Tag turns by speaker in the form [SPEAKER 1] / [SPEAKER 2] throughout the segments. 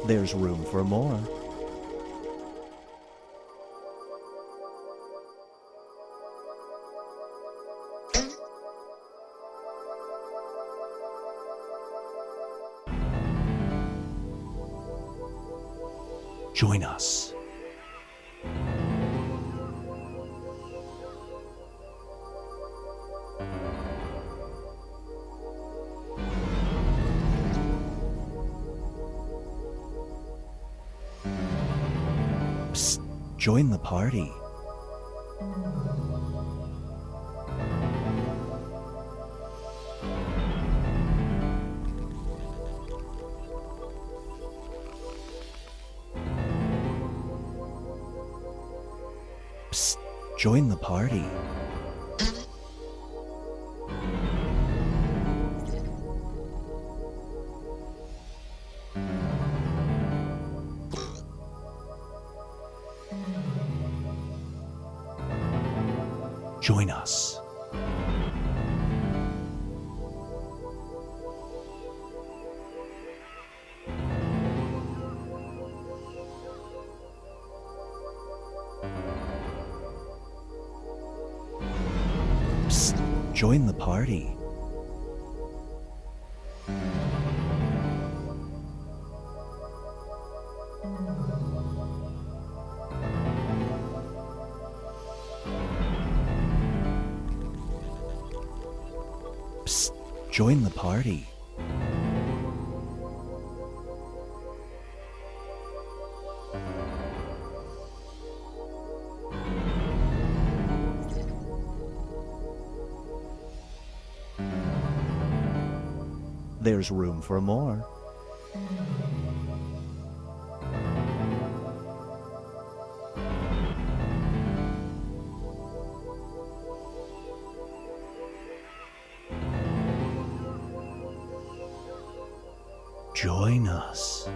[SPEAKER 1] There's room for more. Join us. Psst, join the party. Psst, join the party. Join us. Psst, join the party. Psst, join the party. There's room for more. Join us.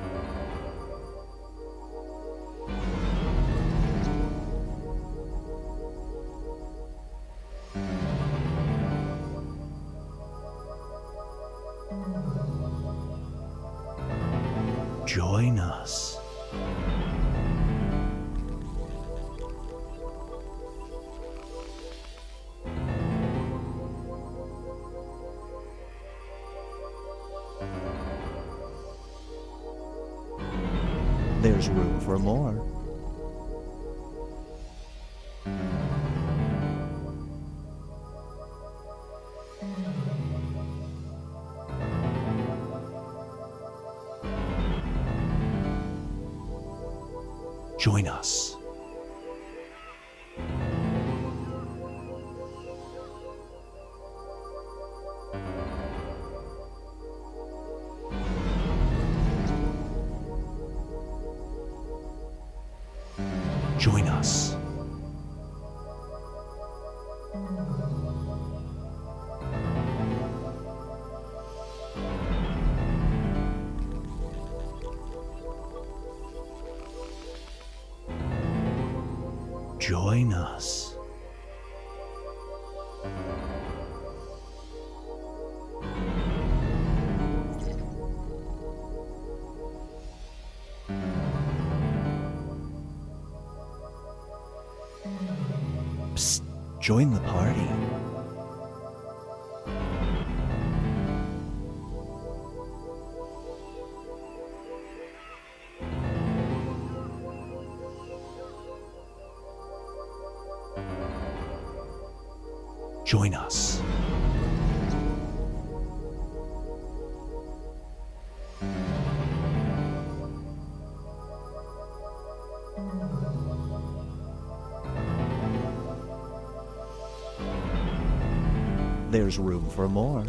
[SPEAKER 1] Join us. There's room for more. Join us. Join us. Join us. Psst, join the party. Join us. There's room for more.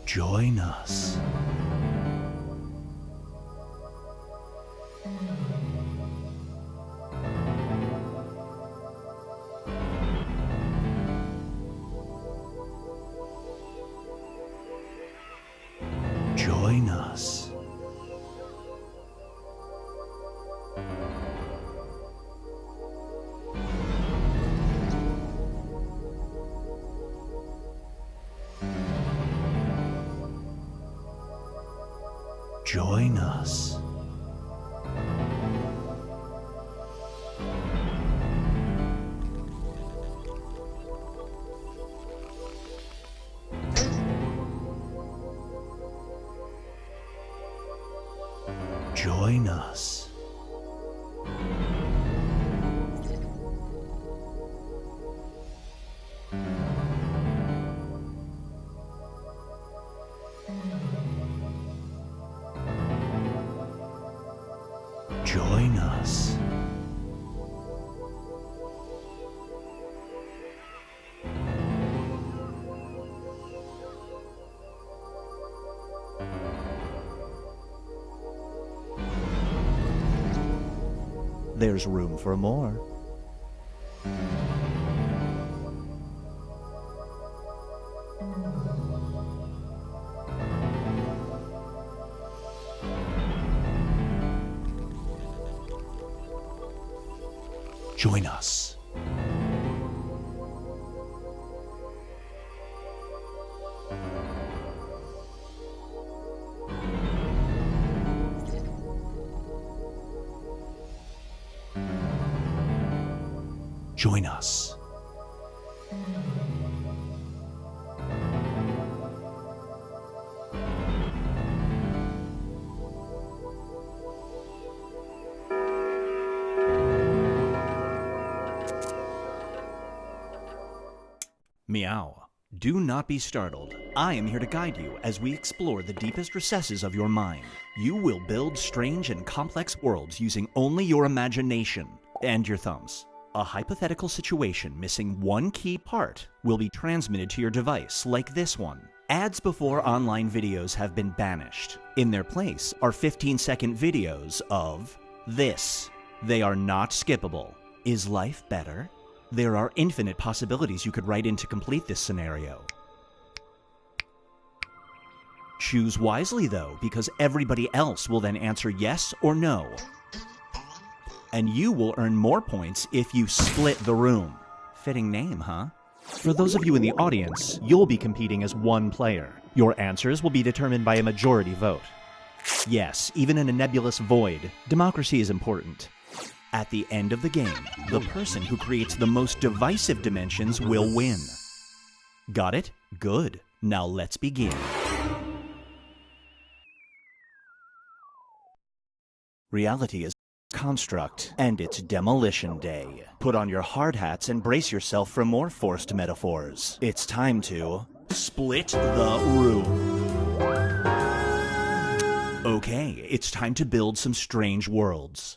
[SPEAKER 1] Join us. Join us. Join us. Join us. Join us. There's room for more. Join us. Join us. Meow. Do not be startled. I am here to guide you as we explore the deepest recesses of your mind. You will build strange and complex worlds using only your imagination and your thumbs. A hypothetical situation missing one key part will be transmitted to your device, like this one. Ads before online videos have been banished. In their place are 15-second videos of this. They are not skippable. Is life better? There are infinite possibilities you could write in to complete this scenario. Choose wisely, though, because everybody else will then answer yes or no. And you will earn more points if you split the room. Fitting name, huh? For those of you in the audience, you'll be competing as one player. Your answers will be determined by a majority vote. Yes, even in a nebulous void, democracy is important. At the end of the game, the person who creates the most divisive dimensions will win. Got it? Good. Now let's begin. Reality is a construct, and it's demolition day. Put on your hard hats and brace yourself for more forced metaphors. It's time to split the room. Okay, it's time to build some strange worlds.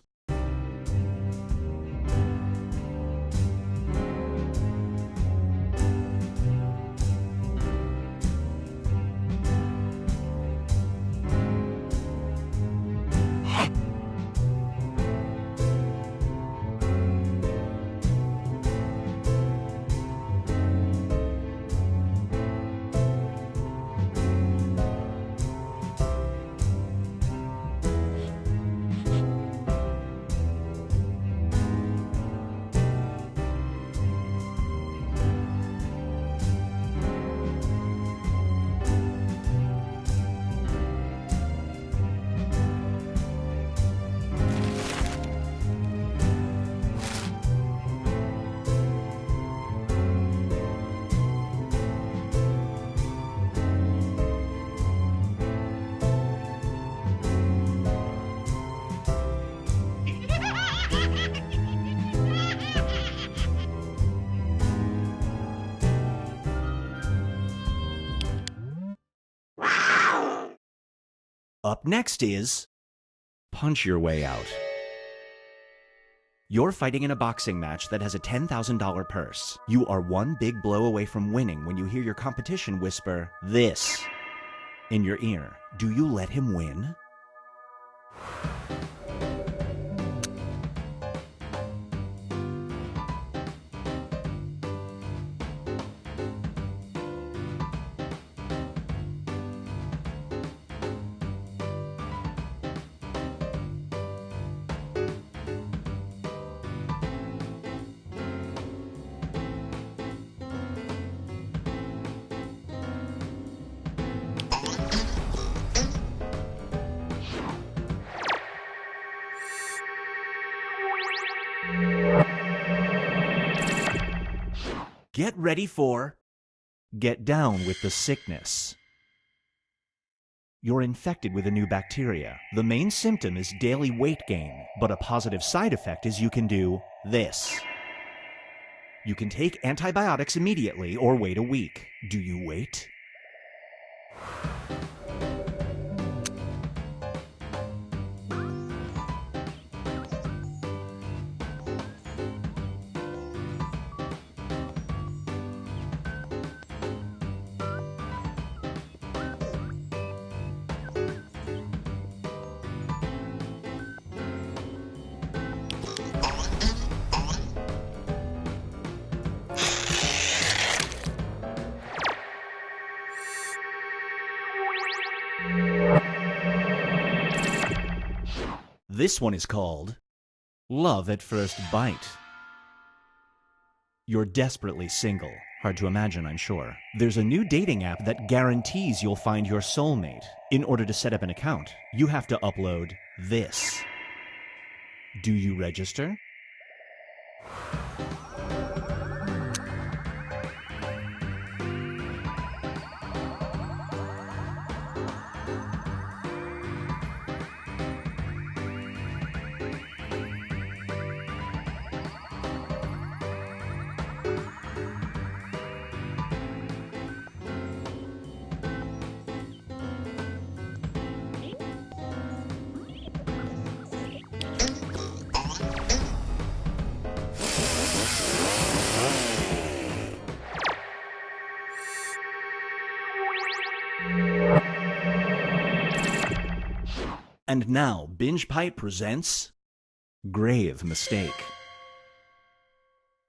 [SPEAKER 1] Up next is punch your way out. You're fighting in a boxing match that has a $10,000 purse. You are one big blow away from winning when you hear your competition whisper, "This," in your ear. Do you let him win? Get ready for get down with the sickness. You're infected with a new bacteria. The main symptom is daily weight gain, but a positive side effect is you can do this. You can take antibiotics immediately or wait a week. Do you wait? This one is called Love at First Bite. You're desperately single. Hard to imagine, I'm sure. There's a new dating app that guarantees you'll find your soulmate. In order to set up an account, you have to upload this. Do you register? And now, Binge Pipe presents Grave Mistake.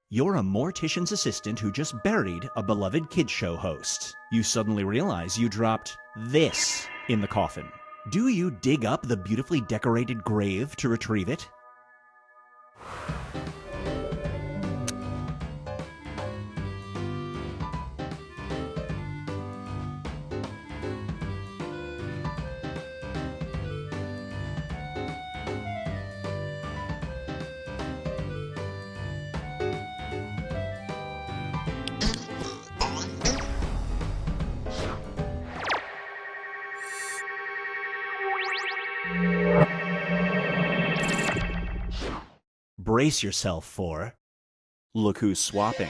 [SPEAKER 1] You're a mortician's assistant who just buried a beloved kids show host. You suddenly realize you dropped this in the coffin. Do you dig up the beautifully decorated grave to retrieve it? Brace yourself for Look Who's Swapping.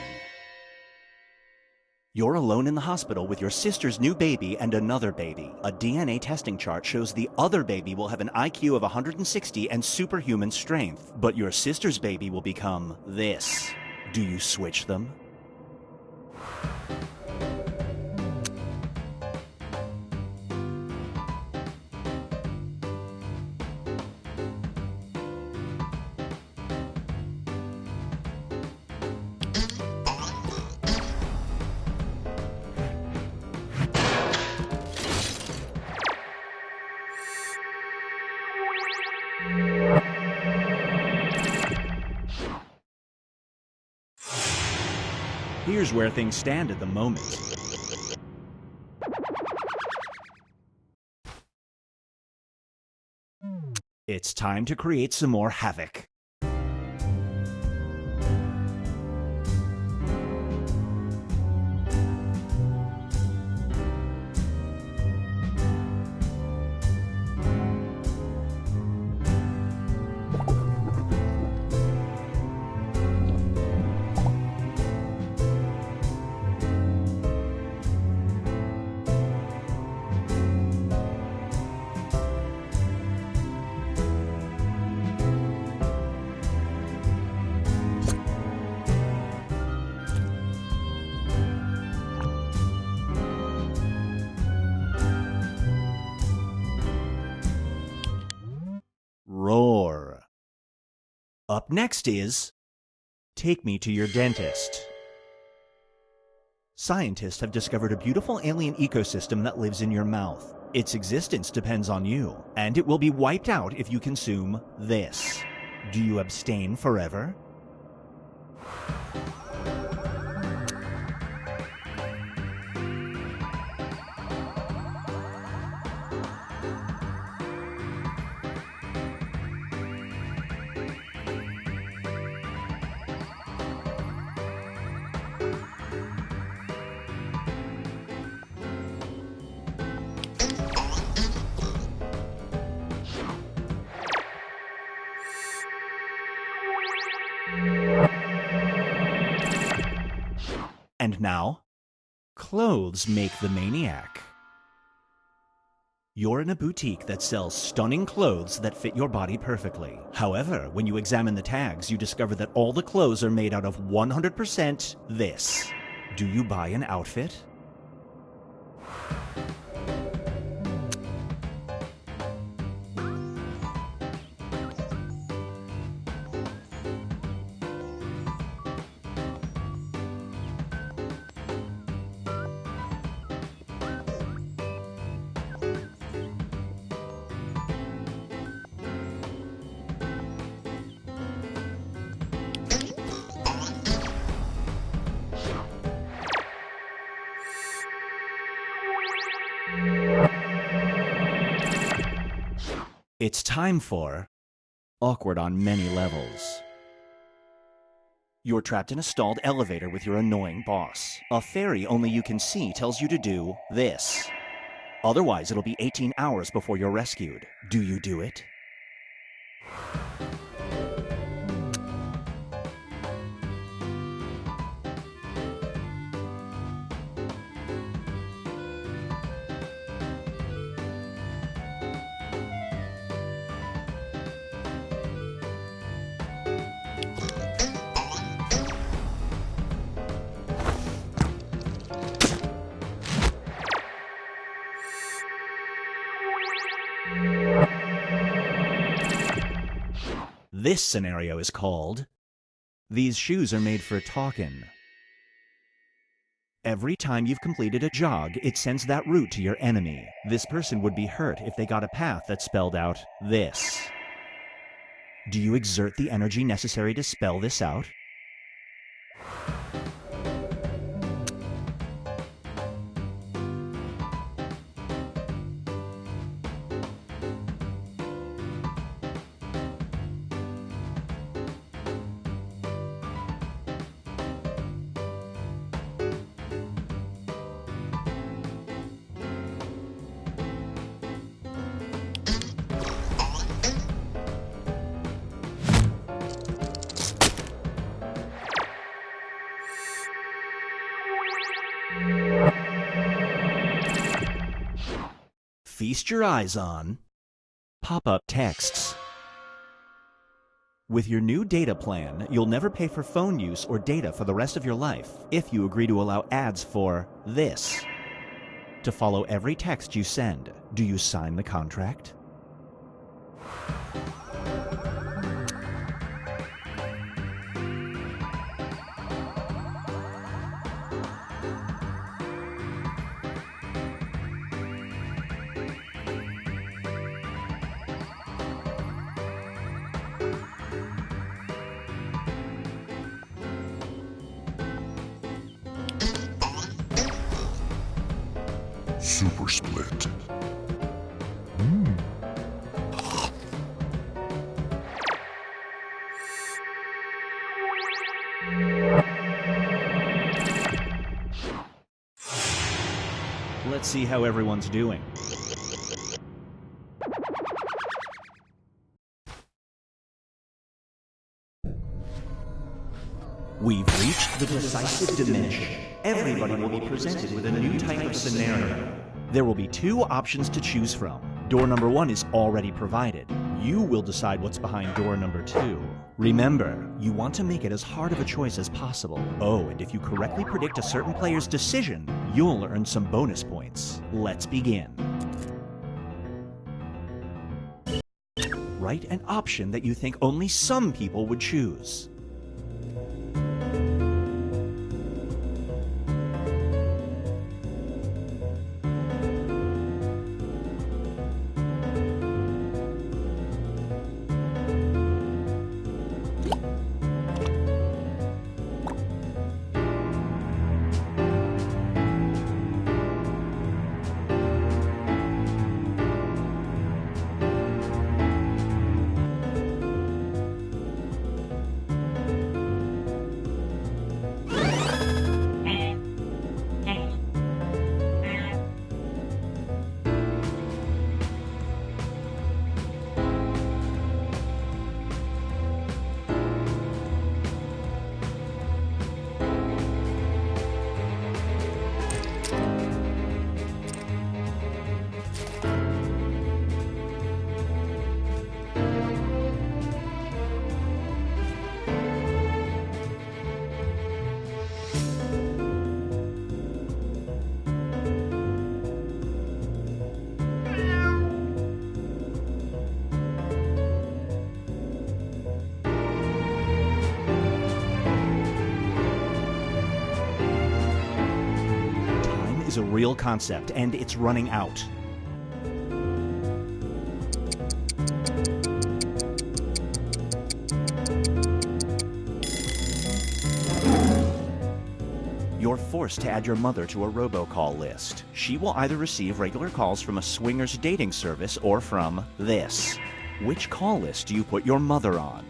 [SPEAKER 1] You're alone in the hospital with your sister's new baby and another baby. A DNA testing chart shows the other baby will have an IQ of 160 and superhuman strength, but your sister's baby will become this. Do you switch them? Here's where things stand at the moment. It's time to create some more havoc. Roar. Up next is Take Me to Your Dentist. Scientists have discovered a beautiful alien ecosystem that lives in your mouth. Its existence depends on you, and it will be wiped out if you consume this. Do you abstain forever? And now, clothes make the maniac. You're in a boutique that sells stunning clothes that fit your body perfectly. However, when you examine the tags, you discover that all the clothes are made out of 100% this. Do you buy an outfit? It's time for awkward on many levels. You're trapped in a stalled elevator with your annoying boss. A fairy only you can see tells you to do this. Otherwise, it'll be 18 hours before you're rescued. Do you do it? This scenario is called, "These shoes are made for talkin'." Every time you've completed a jog, it sends that route to your enemy. This person would be hurt if they got a path that spelled out this. Do you exert the energy necessary to spell this out? Feast your eyes on pop-up texts. With your new data plan, you'll never pay for phone use or data for the rest of your life if you agree to allow ads for this to follow every text you send. Do you sign the contract?
[SPEAKER 2] Super Split.
[SPEAKER 1] Let's see how everyone's doing. We've reached the decisive dimension. Everybody will be presented with a new type of scenario. There will be two options to choose from. Door number 1 is already provided. You will decide what's behind door number 2. Remember, you want to make it as hard of a choice as possible. Oh, and if you correctly predict a certain player's decision, you'll earn some bonus points. Let's begin. Write an option that you think only some people would choose. is a real concept, and it's running out. You're forced to add your mother to a robocall list. She will either receive regular calls from a swingers dating service or from this. Which call list do you put your mother on?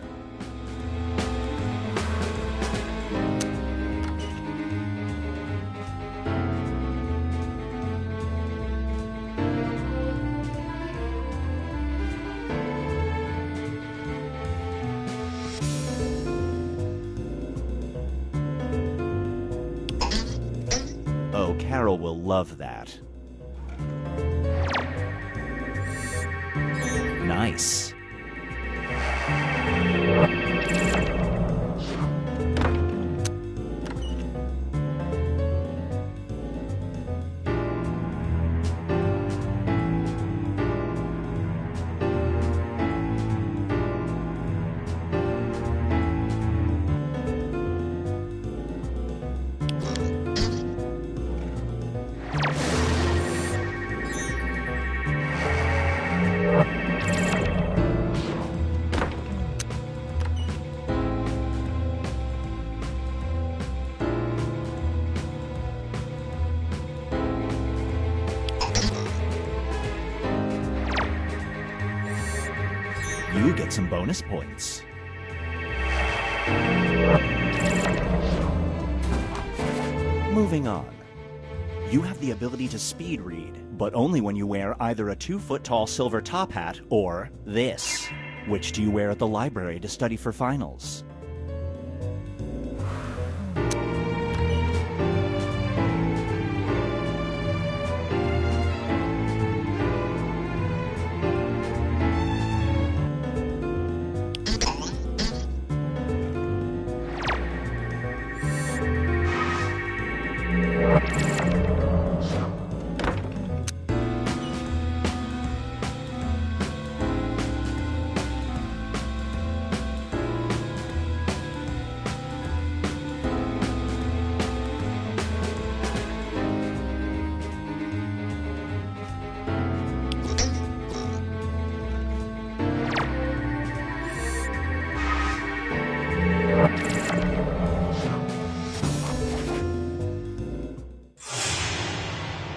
[SPEAKER 1] Oh, Carol will love that. Nice. You get some bonus points. Moving on. You have the ability to speed read, but only when you wear either a 2-foot-tall silver top hat or this. Which do you wear at the library to study for finals?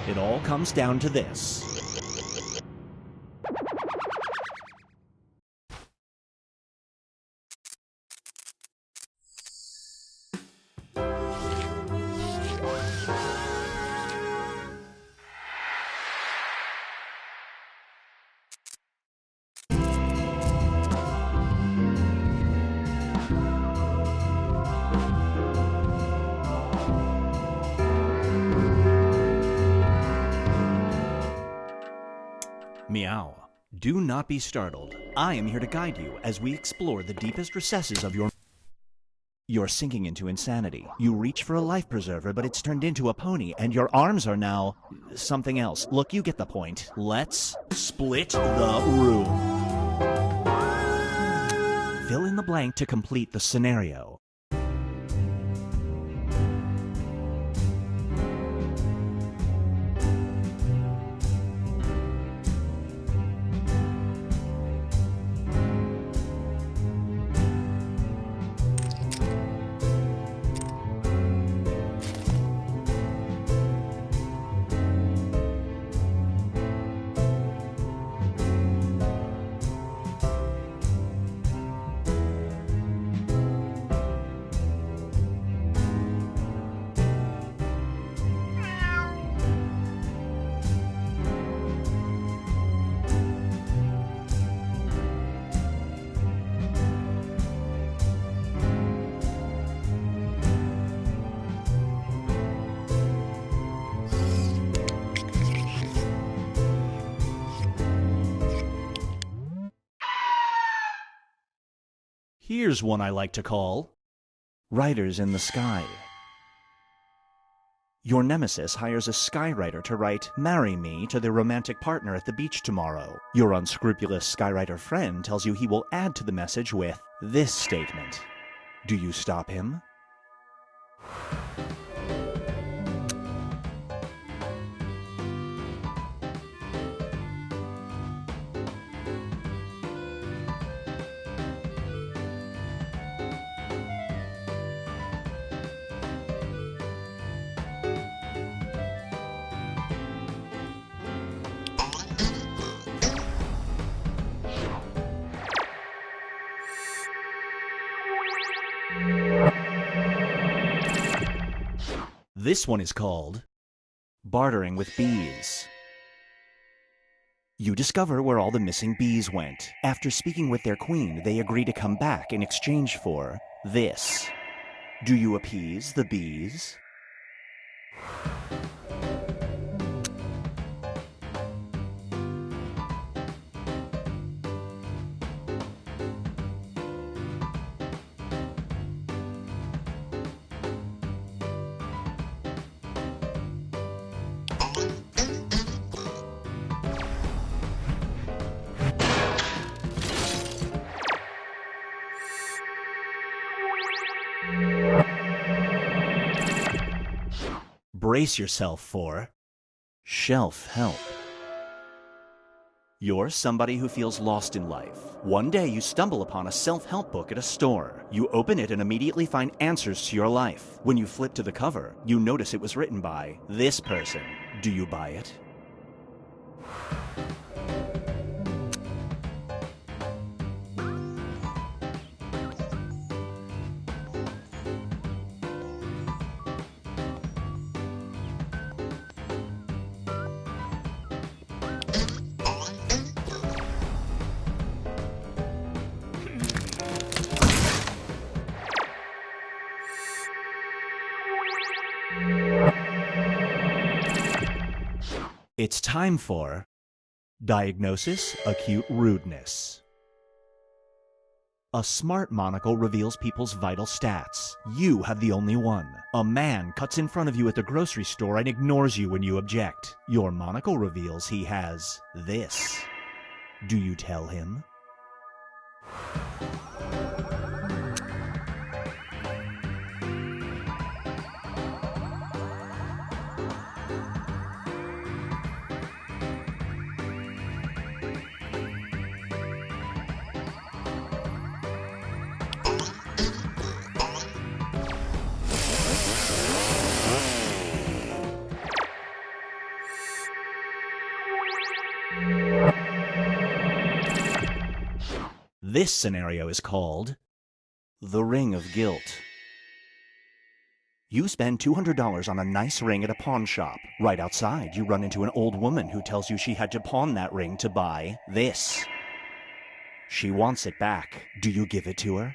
[SPEAKER 1] It all comes down to this. Meow. Do not be startled. I am here to guide you as we explore the deepest recesses of your... You're sinking into insanity. You reach for a life preserver, but it's turned into a pony, and your arms are now... something else. Look, you get the point. Let's split the room. Fill in the blank to complete the scenario. Here's one I like to call Writers in the Sky. Your nemesis hires a skywriter to write, "Marry me," to their romantic partner at the beach tomorrow. Your unscrupulous skywriter friend tells you he will add to the message with this statement. Do you stop him? This one is called Bartering with Bees. You discover where all the missing bees went. After speaking with their queen, they agree to come back in exchange for this. Do you appease the bees? Brace yourself for shelf help. You're somebody who feels lost in life. One day you stumble upon a self-help book at a store. You open it and immediately find answers to your life. When you flip to the cover, you notice it was written by this person. Do you buy it? It's time for Diagnosis Acute Rudeness. A smart monocle reveals people's vital stats. You have the only one. A man cuts in front of you at the grocery store and ignores you when you object. Your monocle reveals he has this. Do you tell him? This scenario is called the Ring of Guilt. You spend $200 on a nice ring at a pawn shop. Right outside, you run into an old woman who tells you she had to pawn that ring to buy this. She wants it back. Do you give it to her?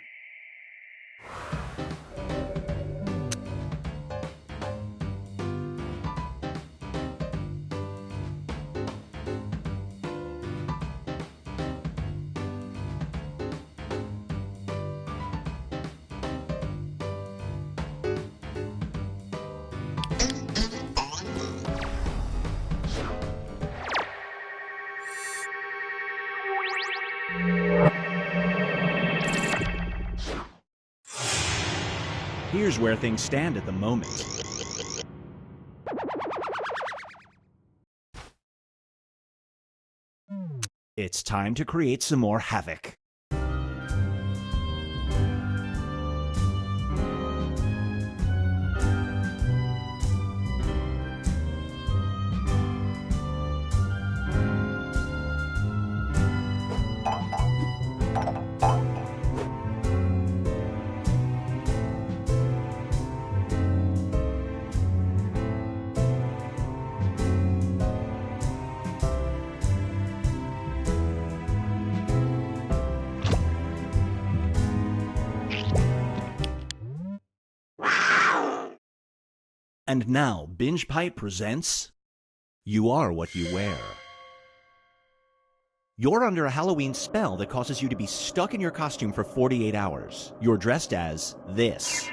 [SPEAKER 1] Here's where things stand at the moment. It's time to create some more havoc. And now, Binge Pipe presents You Are What You Wear. You're under a Halloween spell that causes you to be stuck in your costume for 48 hours. You're dressed as this.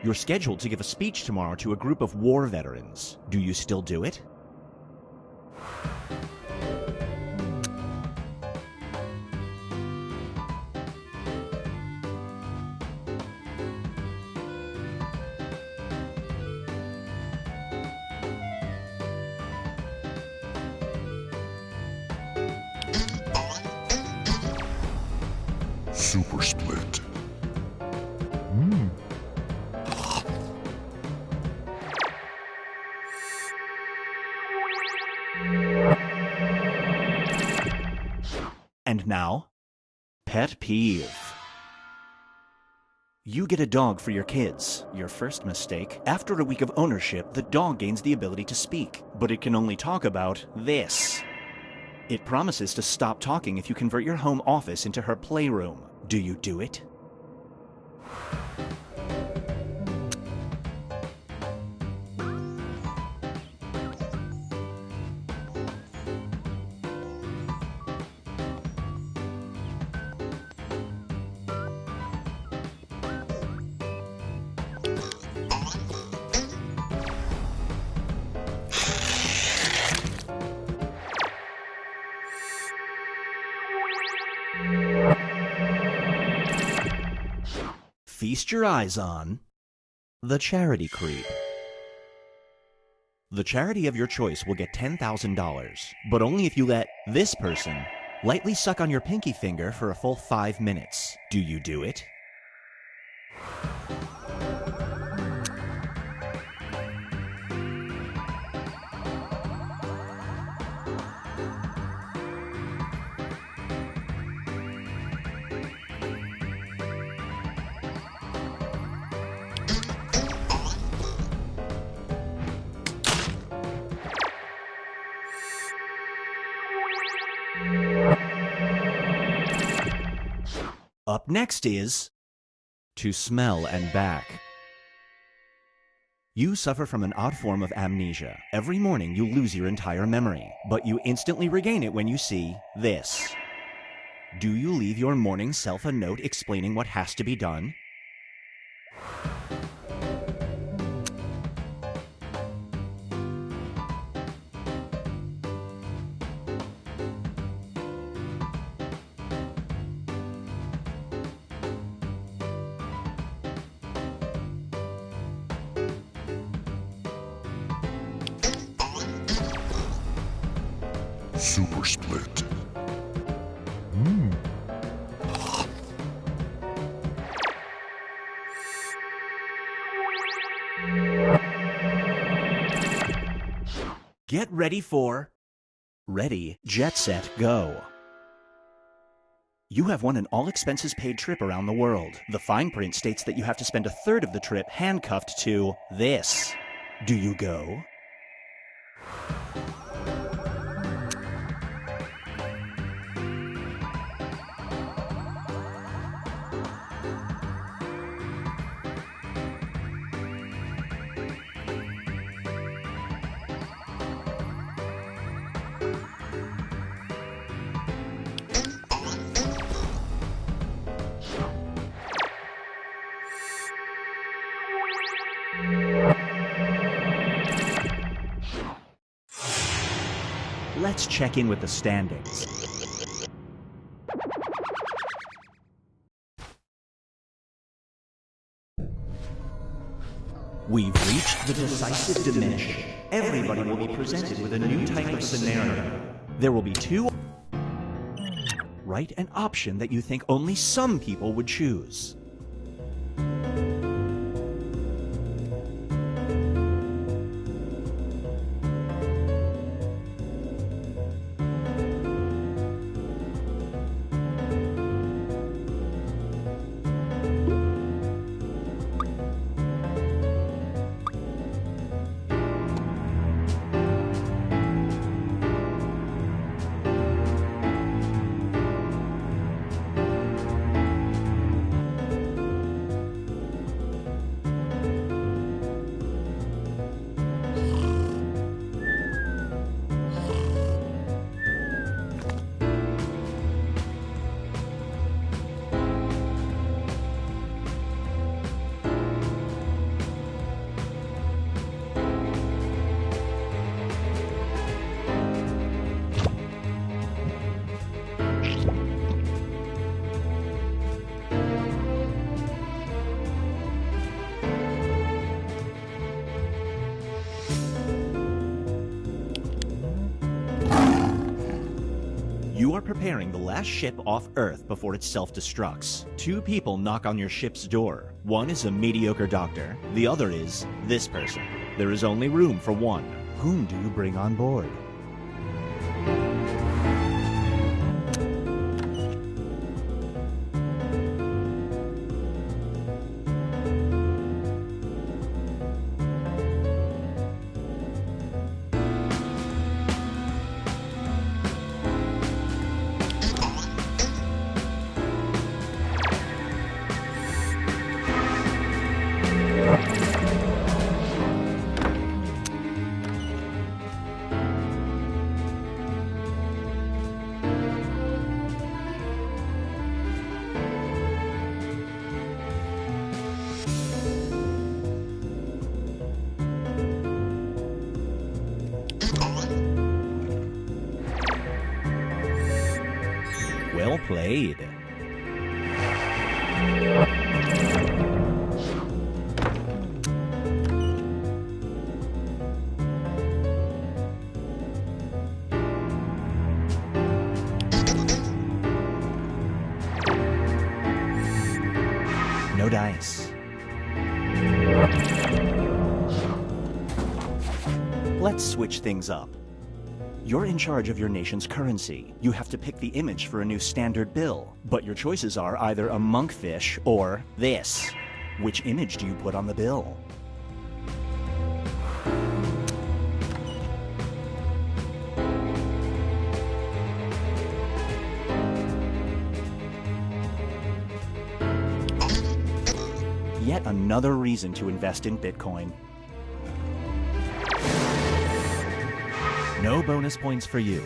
[SPEAKER 1] You're scheduled to give a speech tomorrow to a group of war veterans. Do you still do it?
[SPEAKER 2] Super Split.
[SPEAKER 1] And now, Pet Peeve. You get a dog for your kids. Your first mistake. After a week of ownership, the dog gains the ability to speak, but it can only talk about this. It promises to stop talking if you convert your home office into her playroom. Do you do it? Feast your eyes on the charity creep. The charity of your choice will get $10,000, but only if you let this person lightly suck on your pinky finger for a full 5 minutes. Do you do it? Up next is to smell and back. You suffer from an odd form of amnesia. Every morning you lose your entire memory, but you instantly regain it when you see this. Do you leave your morning self a note explaining what has to be done?
[SPEAKER 2] Super Split.
[SPEAKER 1] Get ready for Ready, Jet Set, Go. You have won an all-expenses-paid trip around the world. The fine print states that you have to spend a third of the trip handcuffed to this. Do you go? Let's check in with the standings. We've reached the decisive dimension. Everybody will be presented with a new type of scenario. There will be two. Write an option that you think only some people would choose. You are preparing the last ship off Earth before it self-destructs. Two people knock on your ship's door. One is a mediocre doctor, the other is this person. There is only room for one. Whom do you bring on board? played. No dice. Let's switch things up. You're in charge of your nation's currency. You have to pick the image for a new standard bill, but your choices are either a monkfish or this. Which image do you put on the bill? Yet another reason to invest in Bitcoin. No bonus points for you.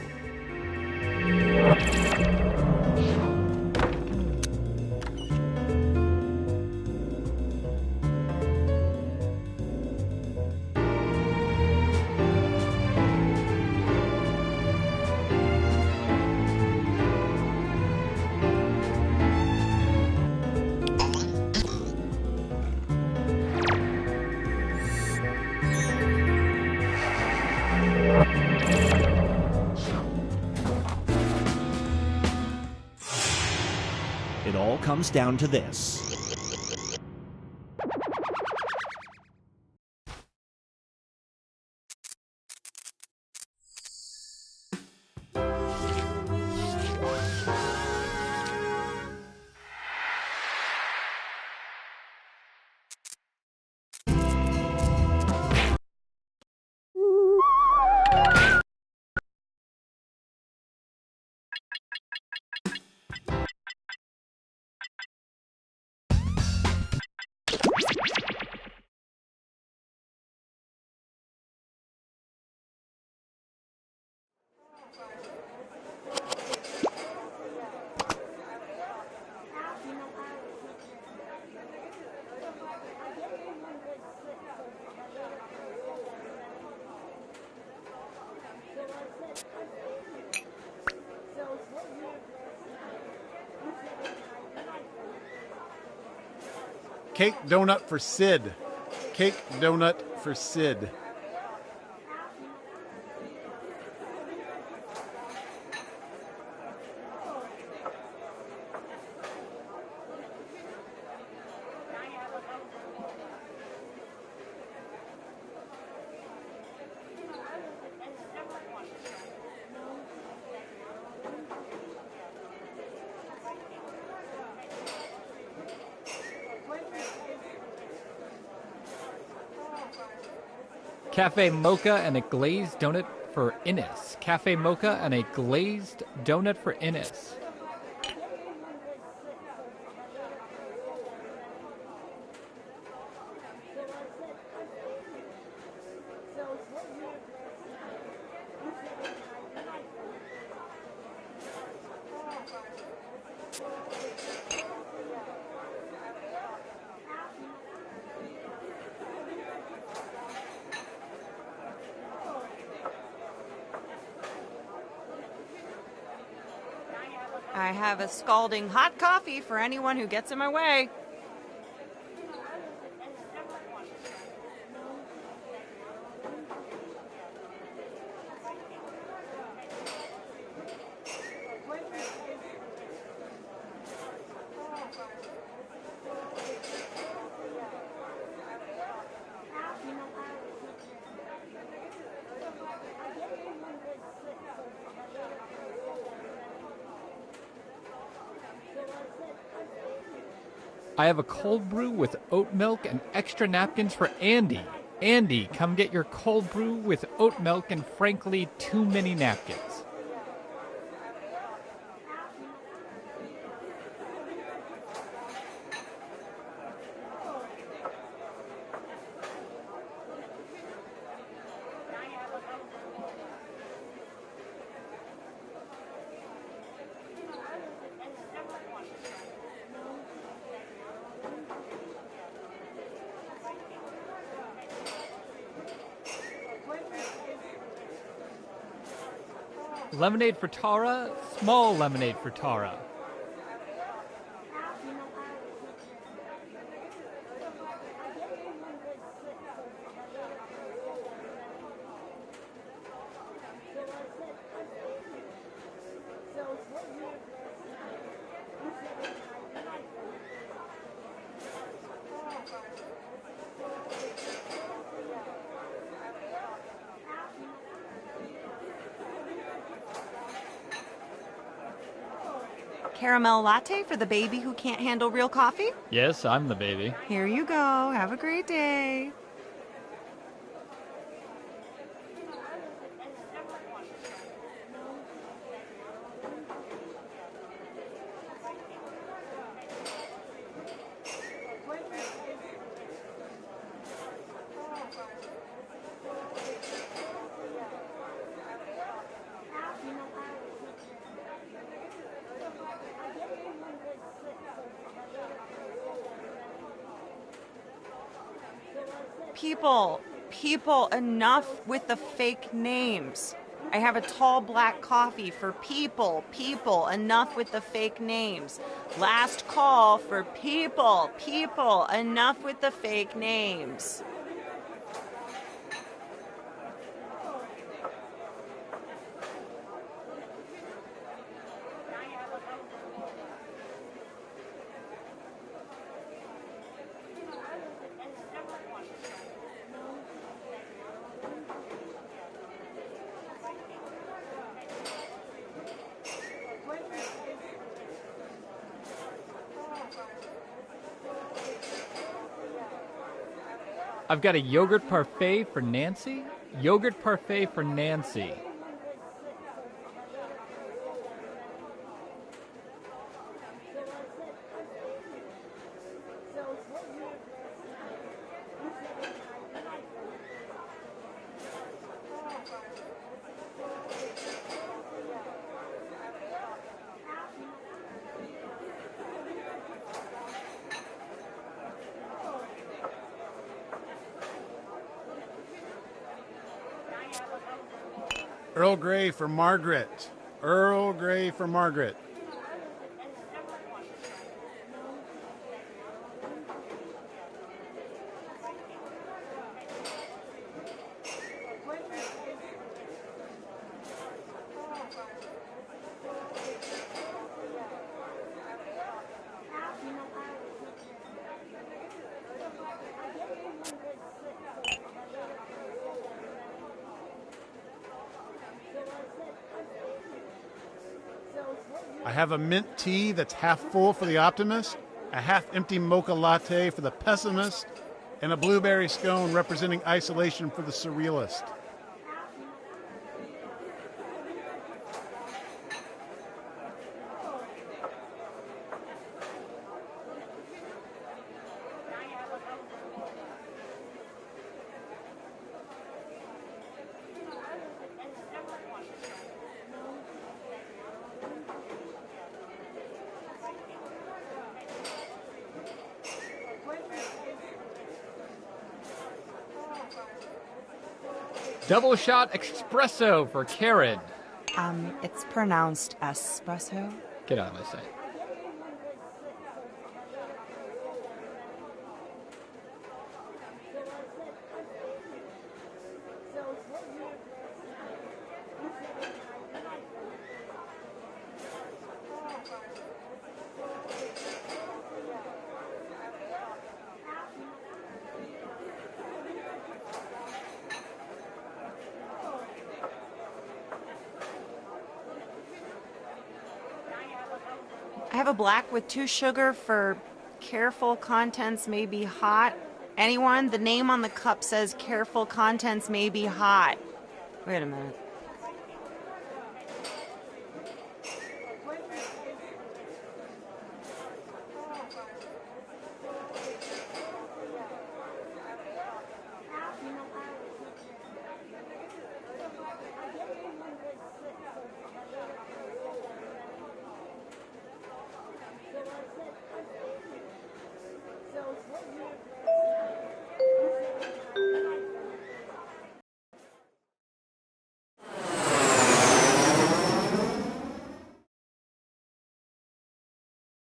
[SPEAKER 1] It all comes down to this.
[SPEAKER 3] Cake donut for Sid. Cake donut for Sid.
[SPEAKER 4] Cafe mocha and a glazed donut for Innis. Cafe mocha and a glazed donut for Innis.
[SPEAKER 5] I have a scalding hot coffee for anyone who gets in my way.
[SPEAKER 4] I have a cold brew with oat milk and extra napkins for Andy. Andy, come get your cold brew with oat milk and, frankly, too many napkins. Lemonade for Tara, small lemonade for Tara.
[SPEAKER 5] Caramel latte for the baby who can't handle real coffee?
[SPEAKER 4] Yes, I'm the baby.
[SPEAKER 5] Here you go. Have a great day. People, enough with the fake names. I have a tall black coffee for people, enough with the fake names. Last call for people, enough with the fake names.
[SPEAKER 4] I've got a yogurt parfait for Nancy. Yogurt parfait for Nancy.
[SPEAKER 3] Earl Grey for Margaret. Earl Grey for Margaret. I have a mint tea that's half full for the optimist, a half-empty mocha latte for the pessimist, and a blueberry scone representing isolation for the surrealist.
[SPEAKER 4] Double shot espresso for Karen.
[SPEAKER 5] It's pronounced espresso.
[SPEAKER 4] Get out of my sight.
[SPEAKER 5] I have a black with 2 sugar for careful contents may be hot. Anyone? The name on the cup says careful contents may be hot. Wait a minute.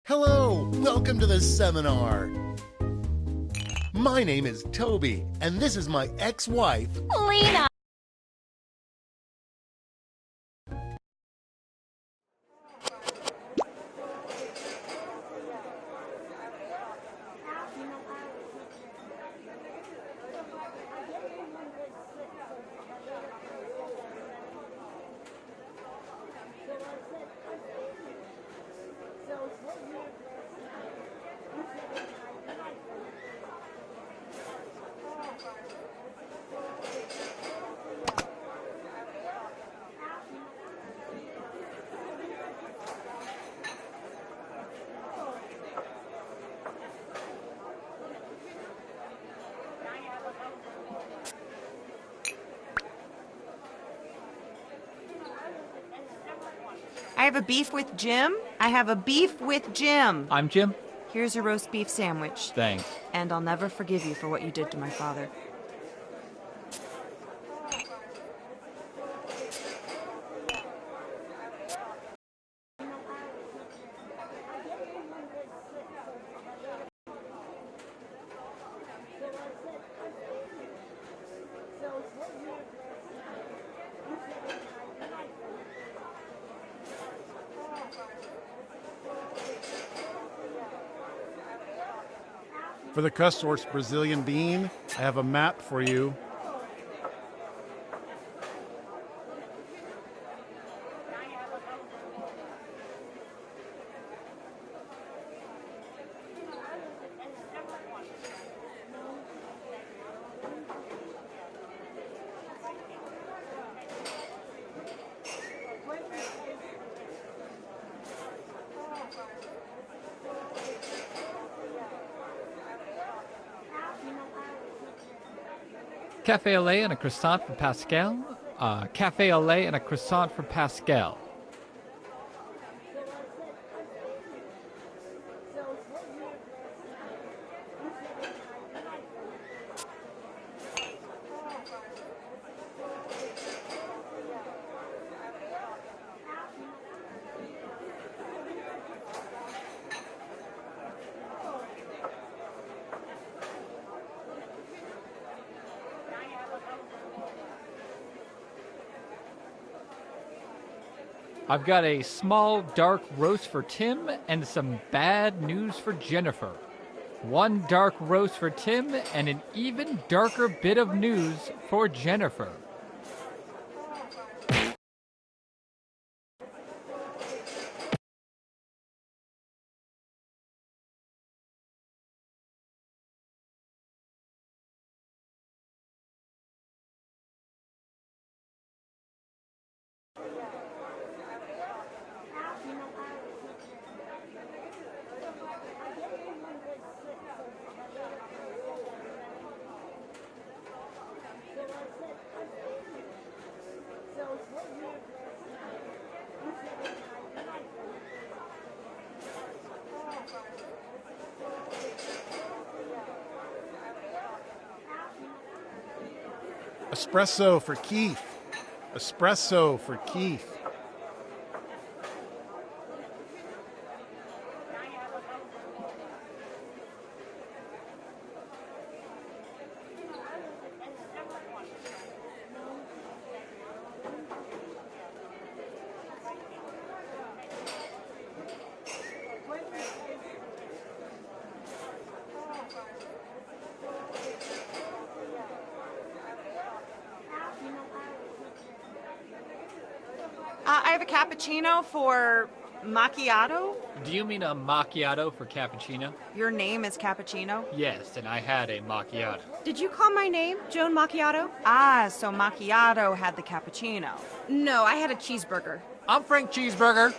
[SPEAKER 6] Hello, welcome to the seminar. My name is Toby, and this is my ex-wife,
[SPEAKER 7] Lena.
[SPEAKER 5] I have a beef with Jim. I have a beef with Jim.
[SPEAKER 4] I'm Jim.
[SPEAKER 5] Here's your roast beef sandwich.
[SPEAKER 4] Thanks.
[SPEAKER 5] And I'll never forgive you for what you did to my father.
[SPEAKER 3] For the Custor's Brazilian bean, I have a map for you.
[SPEAKER 4] Cafe au lait and a croissant for Pascal. Cafe au lait and a croissant for Pascal. I've got a small dark roast for Tim and some bad news for Jennifer. One dark roast for Tim and an even darker bit of news for Jennifer.
[SPEAKER 3] Espresso for Keith. Espresso for Keith.
[SPEAKER 5] I have a cappuccino for macchiato.
[SPEAKER 4] Do you mean a macchiato for cappuccino?
[SPEAKER 5] Your name is Cappuccino?
[SPEAKER 4] Yes, and I had a macchiato.
[SPEAKER 7] Did you call my name Joan Macchiato?
[SPEAKER 5] Ah, so macchiato had the cappuccino.
[SPEAKER 7] No, I had a cheeseburger.
[SPEAKER 4] I'm Frank Cheeseburger.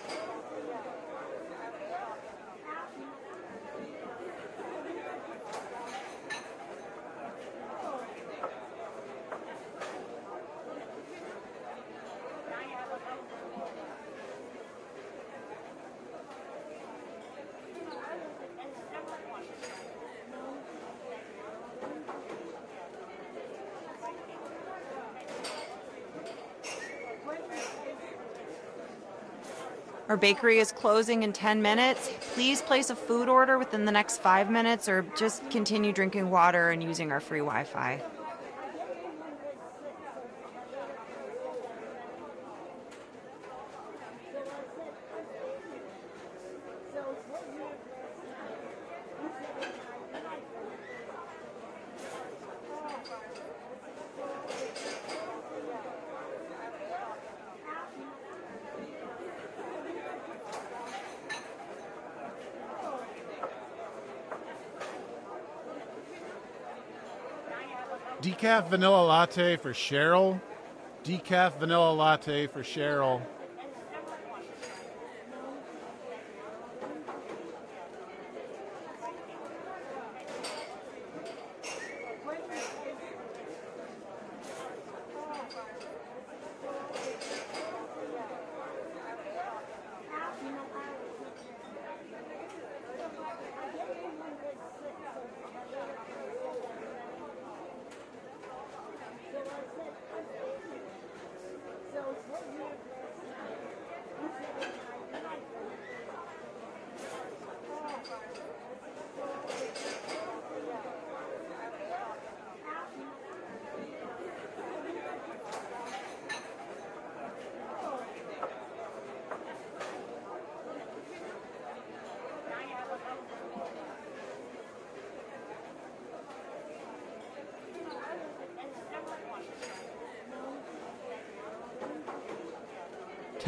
[SPEAKER 5] Our bakery is closing in 10 minutes. Please place a food order within the next 5 minutes or just continue drinking water and using our free Wi-Fi.
[SPEAKER 3] Decaf vanilla latte for Cheryl. Decaf vanilla latte for Cheryl.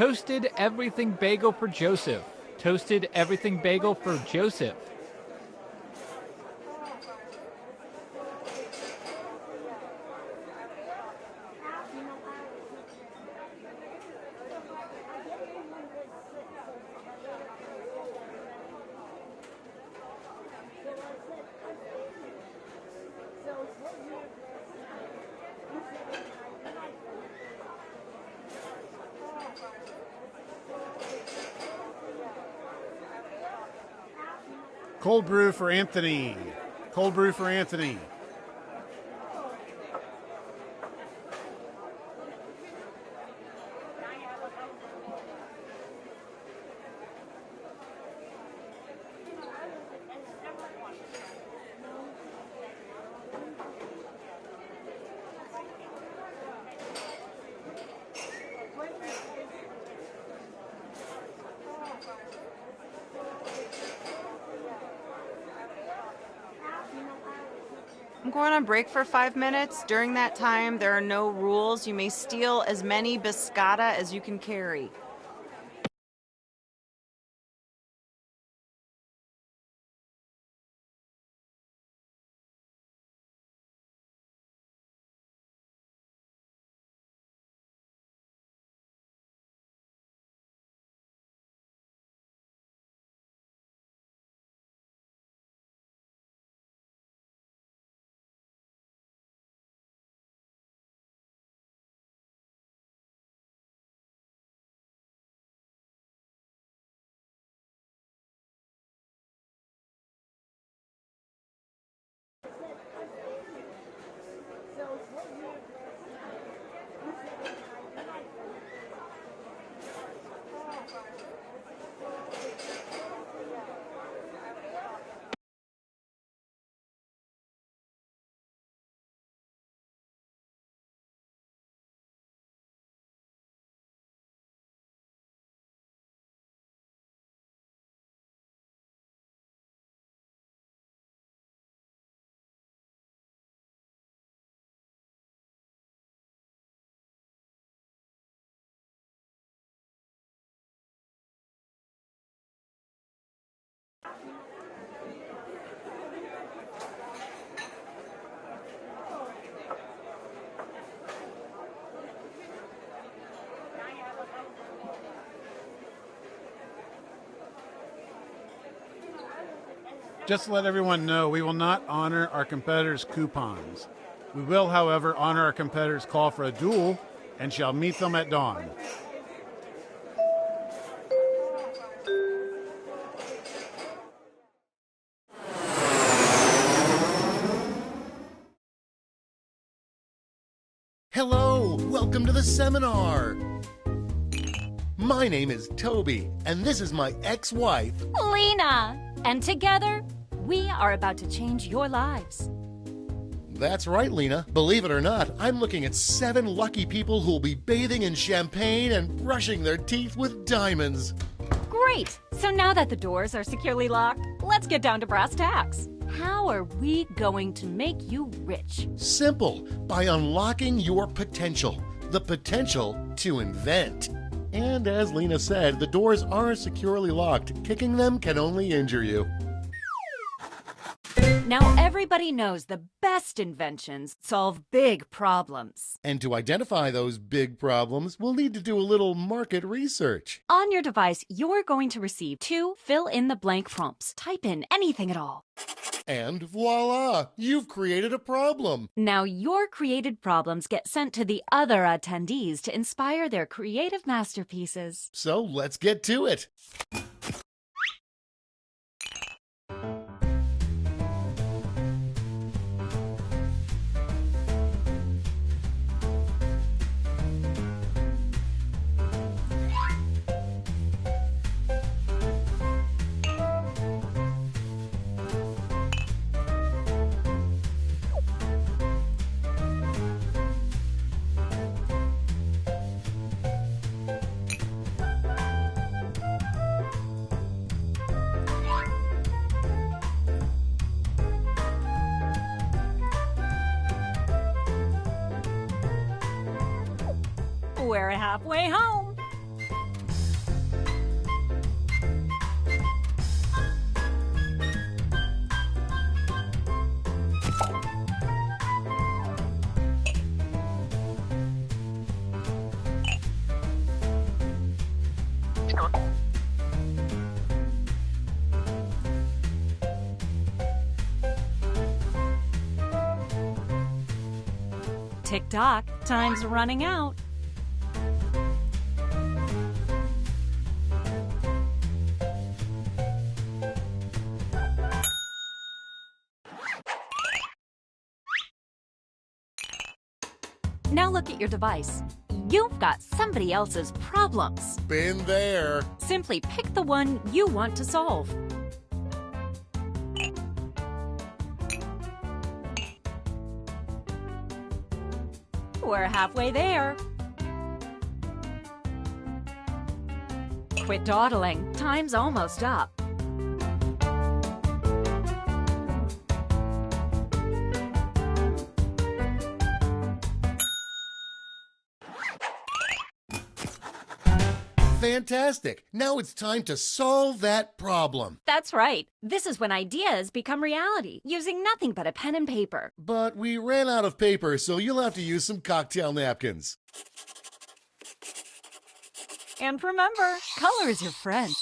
[SPEAKER 4] Toasted everything bagel for Joseph. Toasted everything bagel for Joseph.
[SPEAKER 3] Cold brew for Anthony. Cold brew for Anthony.
[SPEAKER 5] I'm going on break for 5 minutes. During that time, there are no rules. You may steal as many biscotta as you can carry.
[SPEAKER 3] Just to let everyone know, we will not honor our competitors' coupons. We will, however, honor our competitors' call for a duel and shall meet them at dawn.
[SPEAKER 6] Hello, welcome to the seminar. My name is Toby, and this is my ex-wife,
[SPEAKER 8] Lena. And together, we are about to change your lives.
[SPEAKER 6] That's right, Lena. Believe it or not, I'm looking at 7 lucky people who will be bathing in champagne and brushing their teeth with diamonds.
[SPEAKER 8] Great! So now that the doors are securely locked, let's get down to brass tacks. How are we going to make you rich?
[SPEAKER 6] Simple, by unlocking your potential. The potential to invent. And as Lena said, the doors are securely locked. Kicking them can only injure you.
[SPEAKER 8] Now everybody knows the best inventions solve big problems.
[SPEAKER 6] And to identify those big problems, we'll need to do a little market research.
[SPEAKER 8] On your device, you're going to receive 2 fill-in-the-blank prompts. Type in anything at all.
[SPEAKER 6] And voila! You've created a problem.
[SPEAKER 8] Now your created problems get sent to the other attendees to inspire their creative masterpieces.
[SPEAKER 6] So let's get to it.
[SPEAKER 8] We're halfway home. Tick-tock, time's running out. Now look at your device. You've got somebody else's problems.
[SPEAKER 6] Been there.
[SPEAKER 8] Simply pick the one you want to solve. We're halfway there. Quit dawdling. Time's almost up.
[SPEAKER 6] Fantastic. Now it's time to solve that problem.
[SPEAKER 8] That's right. This is when ideas become reality, using nothing but a pen and paper.
[SPEAKER 6] But we ran out of paper, so you'll have to use some cocktail napkins.
[SPEAKER 8] And remember, color is your friend.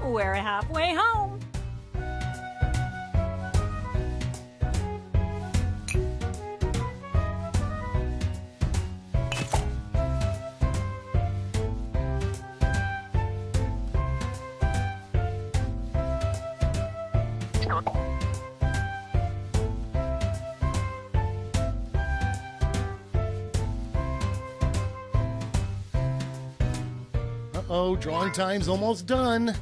[SPEAKER 8] We're halfway home.
[SPEAKER 6] Uh-oh, drawing time's almost done.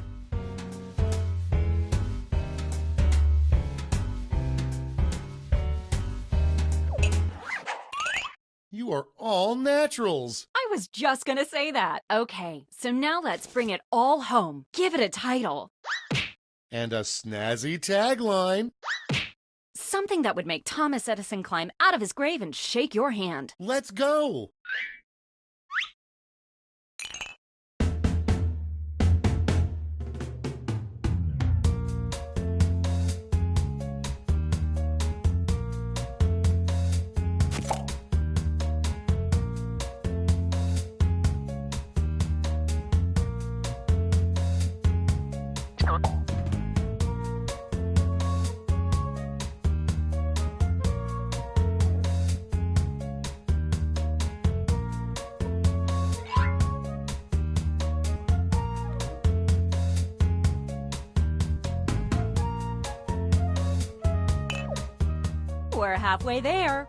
[SPEAKER 6] You are all naturals.
[SPEAKER 8] I was just gonna say that. Okay, so now let's bring it all home. Give it a title.
[SPEAKER 6] And a snazzy tagline.
[SPEAKER 8] Something that would make Thomas Edison climb out of his grave and shake your hand.
[SPEAKER 6] Let's go.
[SPEAKER 8] We're halfway there.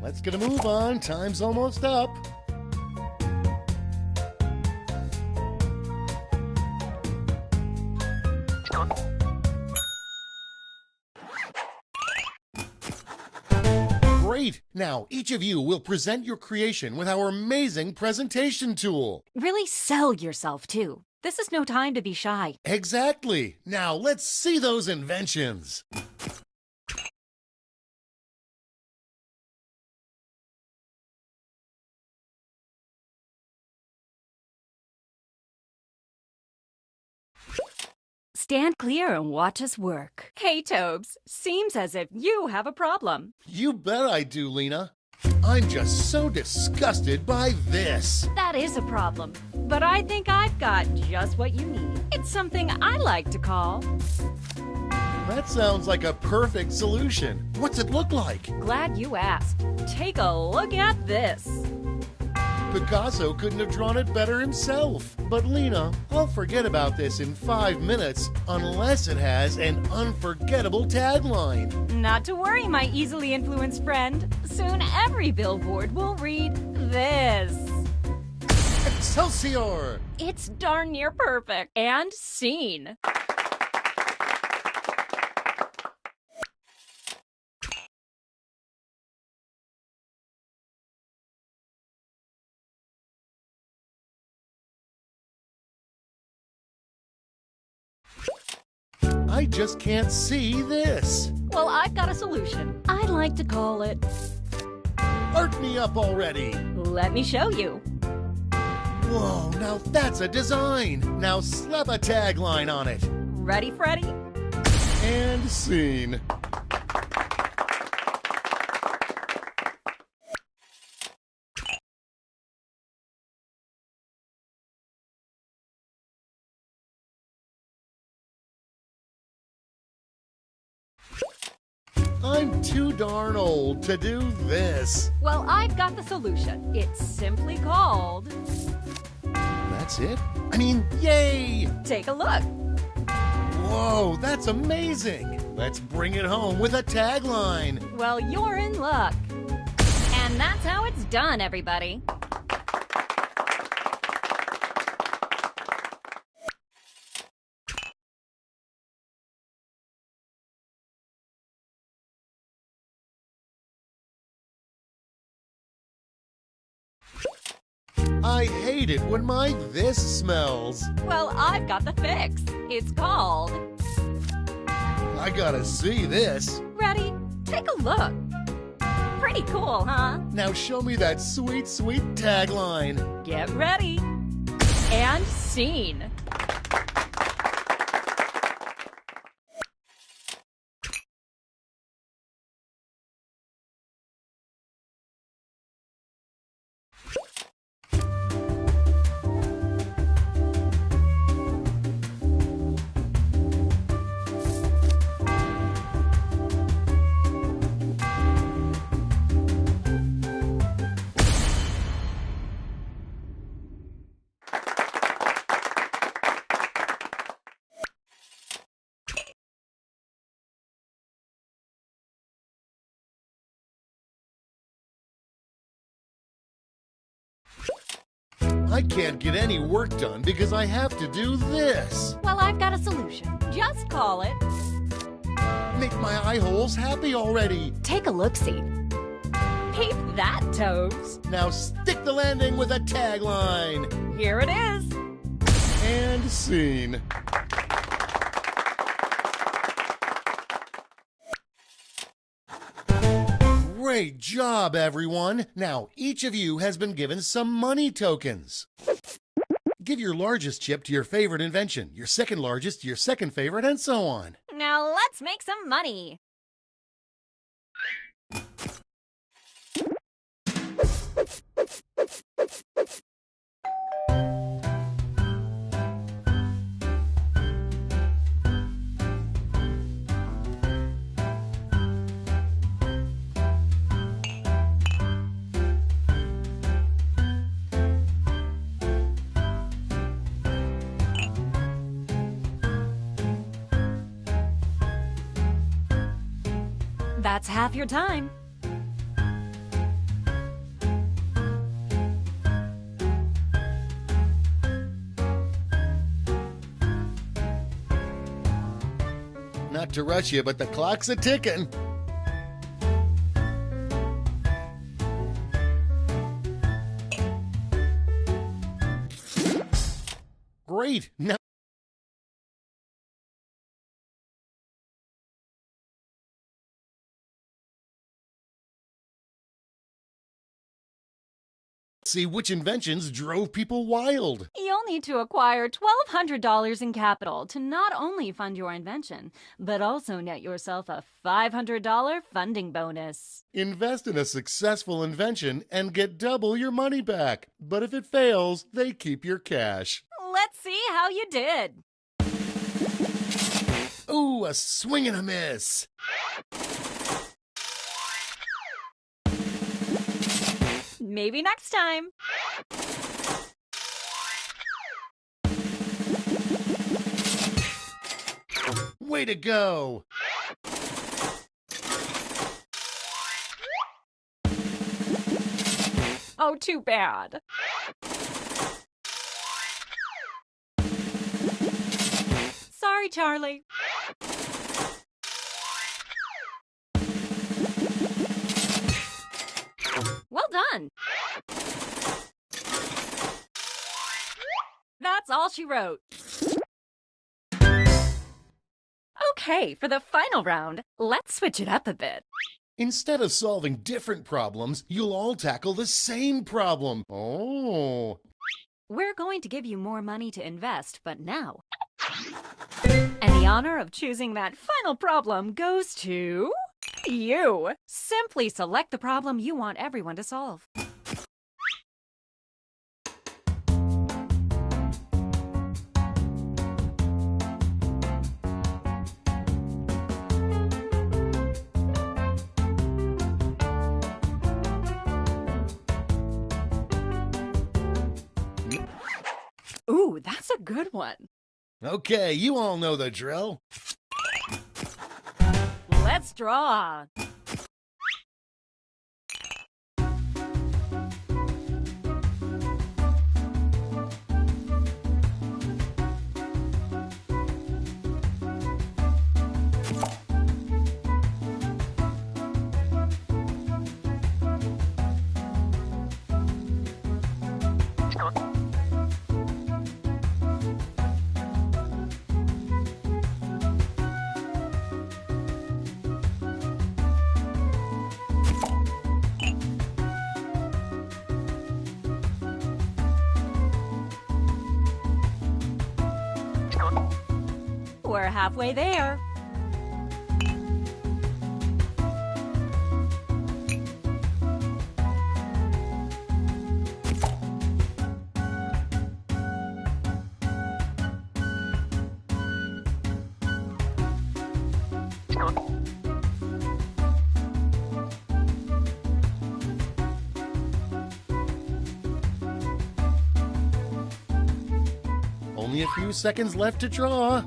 [SPEAKER 6] Let's get a move on. Time's almost up. Great! Now, each of you will present your creation with our amazing presentation tool.
[SPEAKER 8] Really sell yourself, too. This is no time to be shy.
[SPEAKER 6] Exactly! Now, let's see those inventions.
[SPEAKER 8] Stand clear and watch us work. Hey, Tobes, seems as if you have a problem.
[SPEAKER 6] You bet I do, Lena. I'm just so disgusted by this.
[SPEAKER 8] That is a problem, but I think I've got just what you need. It's something I like to call...
[SPEAKER 6] That sounds like a perfect solution. What's it look like?
[SPEAKER 8] Glad you asked. Take a look at this.
[SPEAKER 6] Picasso couldn't have drawn it better himself. But Lena, I'll forget about this in 5 minutes unless it has an unforgettable tagline.
[SPEAKER 8] Not to worry, my easily influenced friend. Soon every billboard will read this.
[SPEAKER 6] Excelsior!
[SPEAKER 8] It's darn near perfect. And scene.
[SPEAKER 6] I just can't see this.
[SPEAKER 8] Well, I've got a solution. I like to call it...
[SPEAKER 6] Art me up already.
[SPEAKER 8] Let me show you.
[SPEAKER 6] Whoa, now that's a design. Now slap a tagline on it.
[SPEAKER 8] Ready, Freddy?
[SPEAKER 6] And scene. I'm too darn old to do this.
[SPEAKER 8] Well, I've got the solution. It's simply called...
[SPEAKER 6] That's it? I mean, yay!
[SPEAKER 8] Take a look.
[SPEAKER 6] Whoa, that's amazing! Let's bring it home with a tagline.
[SPEAKER 8] Well, you're in luck. And that's how it's done, everybody.
[SPEAKER 6] I hate it when my this smells.
[SPEAKER 8] Well, I've got the fix. It's called...
[SPEAKER 6] I gotta see this.
[SPEAKER 8] Ready? Take a look. Pretty cool, huh?
[SPEAKER 6] Now show me that sweet, sweet tagline.
[SPEAKER 8] Get ready. And scene.
[SPEAKER 6] I can't get any work done because I have to do this.
[SPEAKER 8] Well, I've got a solution. Just call it...
[SPEAKER 6] Make my eye holes happy already.
[SPEAKER 8] Take a look-see. Peep that, Toads.
[SPEAKER 6] Now stick the landing with a tagline.
[SPEAKER 8] Here it is.
[SPEAKER 6] And scene. Great job, everyone. Now, each of you has been given some money tokens. Give your largest chip to your favorite invention, your second largest to your second favorite, and so on.
[SPEAKER 8] Now let's make some money. That's half your time.
[SPEAKER 6] Not to rush you, but the clock's a-ticking. Great. Now see which inventions drove people wild.
[SPEAKER 8] You'll need to acquire $1,200 in capital to not only fund your invention, but also net yourself a $500 funding bonus.
[SPEAKER 6] Invest in a successful invention and get double your money back. But if it fails, they keep your cash.
[SPEAKER 8] Let's see how you did.
[SPEAKER 6] Ooh, a swing and a miss.
[SPEAKER 8] Maybe next time.
[SPEAKER 6] Way to go!
[SPEAKER 8] Oh, too bad. Sorry, Charlie. Well done. That's all she wrote. Okay, for the final round, let's switch it up a bit.
[SPEAKER 6] Instead of solving different problems, you'll all tackle the same problem. Oh.
[SPEAKER 8] We're going to give you more money to invest, but now. And the honor of choosing that final problem goes to you. Simply select the problem you want everyone to solve. Ooh, that's a good one.
[SPEAKER 6] Okay, you all know the drill.
[SPEAKER 8] Let's draw. We're halfway there.
[SPEAKER 6] Only a few seconds left to draw.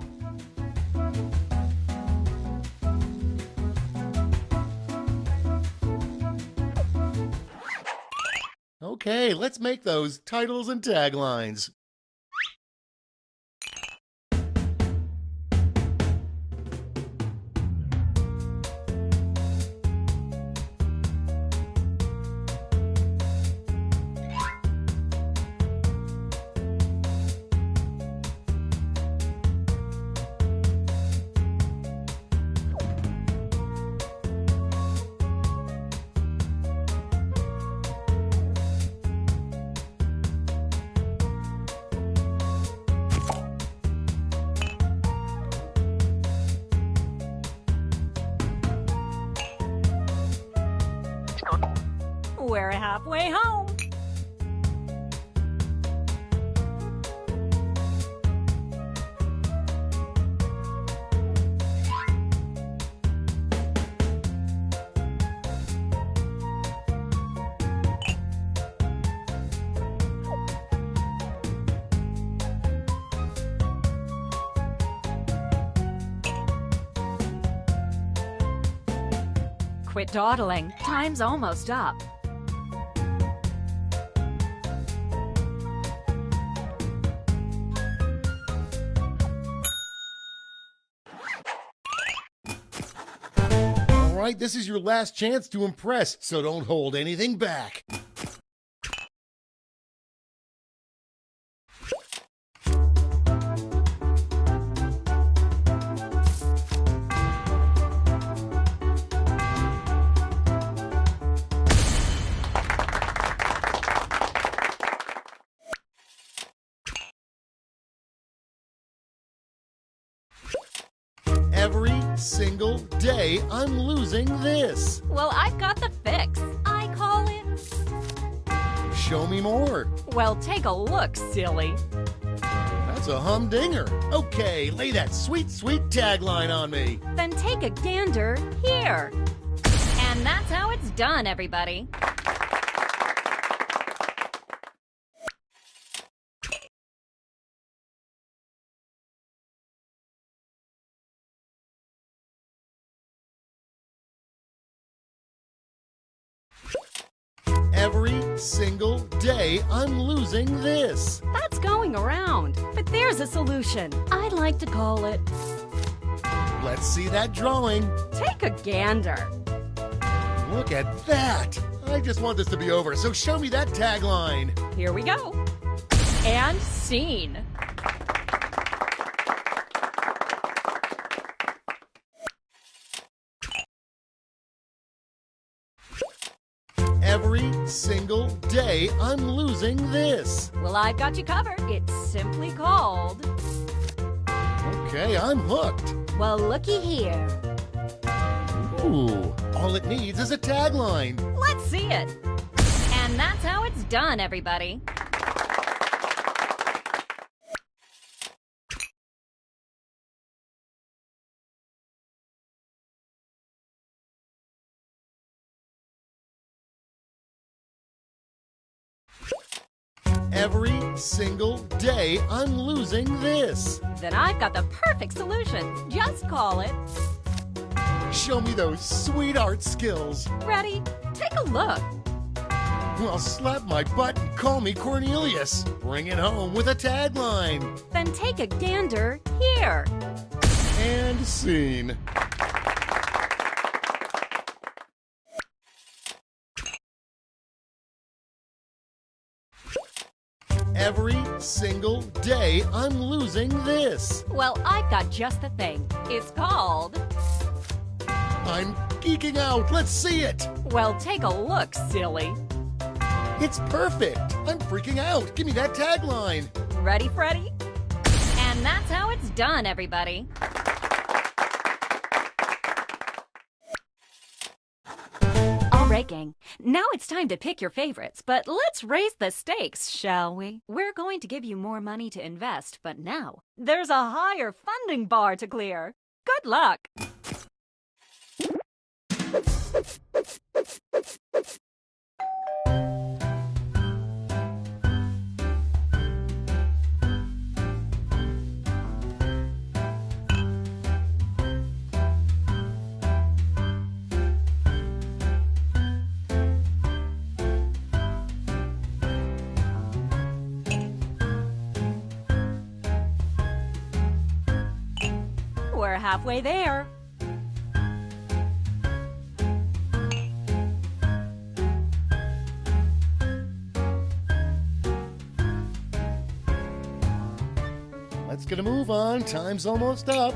[SPEAKER 6] Okay, let's make those titles and taglines.
[SPEAKER 8] We're halfway home. Quit dawdling. Time's almost up.
[SPEAKER 6] All right, this is your last chance to impress, so don't hold anything back. Every single day, I'm losing this.
[SPEAKER 8] Well, I've got the fix. I call it...
[SPEAKER 6] Show me more.
[SPEAKER 8] Well, take a look, silly.
[SPEAKER 6] That's a humdinger. Okay, lay that sweet, sweet tagline on me.
[SPEAKER 8] Then take a gander here. And that's how it's done, everybody.
[SPEAKER 6] Every single day, I'm losing this.
[SPEAKER 8] That's going around. But there's a solution. I'd like to call it
[SPEAKER 6] Let's see that drawing.
[SPEAKER 8] Take a Gander.
[SPEAKER 6] Look at that. I just want this to be over, so show me that tagline.
[SPEAKER 8] Here we go. And scene.
[SPEAKER 6] Every single day, I'm losing this.
[SPEAKER 8] Well, I've got you covered. It's simply called
[SPEAKER 6] Okay, I'm hooked.
[SPEAKER 8] Well, looky here.
[SPEAKER 6] Ooh, all it needs is a tagline.
[SPEAKER 8] Let's see it. And that's how it's done, everybody.
[SPEAKER 6] Every single day, I'm losing this.
[SPEAKER 8] Then I've got the perfect solution. Just call it
[SPEAKER 6] Show me those sweetheart skills.
[SPEAKER 8] Ready? Take a look.
[SPEAKER 6] Well, slap my butt and call me Cornelius. Bring it home with a tagline.
[SPEAKER 8] Then take a gander here.
[SPEAKER 6] And scene. Every single day, I'm losing this.
[SPEAKER 8] Well, I've got just the thing. It's called
[SPEAKER 6] I'm geeking out. Let's see it.
[SPEAKER 8] Well, take a look, silly.
[SPEAKER 6] It's perfect. I'm freaking out. Give me that tagline.
[SPEAKER 8] Ready, Freddy? And that's how it's done, everybody. All right, gang. Now it's time to pick your favorites, but let's raise the stakes, shall we? We're going to give you more money to invest, but now there's a higher funding bar to clear. Good luck. We're halfway there.
[SPEAKER 6] Let's get a move on. Time's almost up.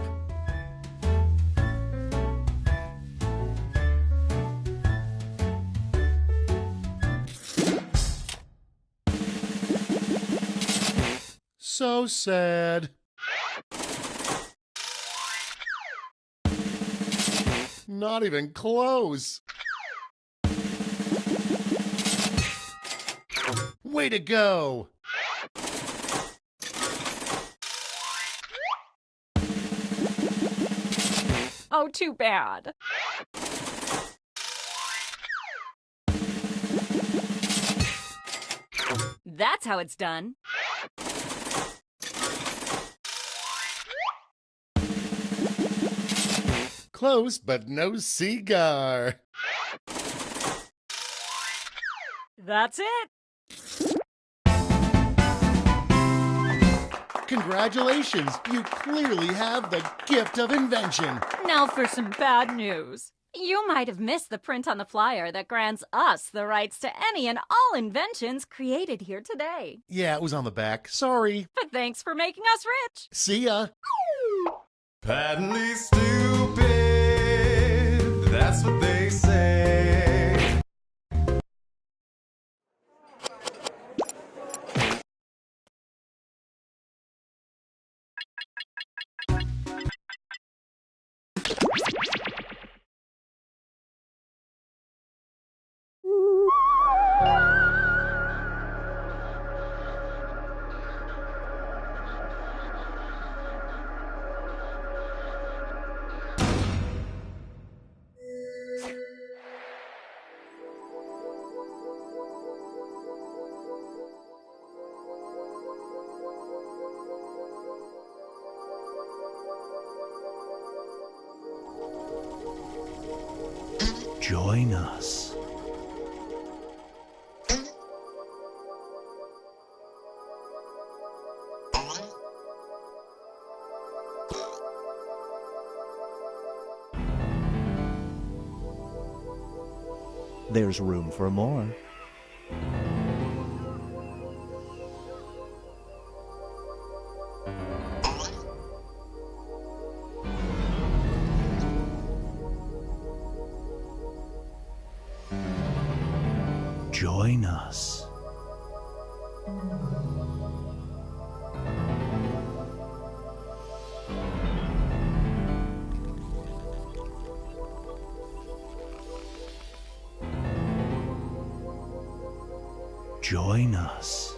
[SPEAKER 6] So sad. Not even close. Way to go.
[SPEAKER 8] Oh, too bad. That's how it's done.
[SPEAKER 6] Close, but no cigar.
[SPEAKER 8] That's it.
[SPEAKER 6] Congratulations, you clearly have the gift of invention.
[SPEAKER 8] Now for some bad news. You might have missed the print on the flyer that grants us the rights to any and all inventions created here today.
[SPEAKER 6] Yeah, it was on the back. Sorry.
[SPEAKER 8] But thanks for making us rich.
[SPEAKER 6] See ya.
[SPEAKER 9] Patently stupid, that's what they say.
[SPEAKER 1] Join us There's room for more. Join us. Join us.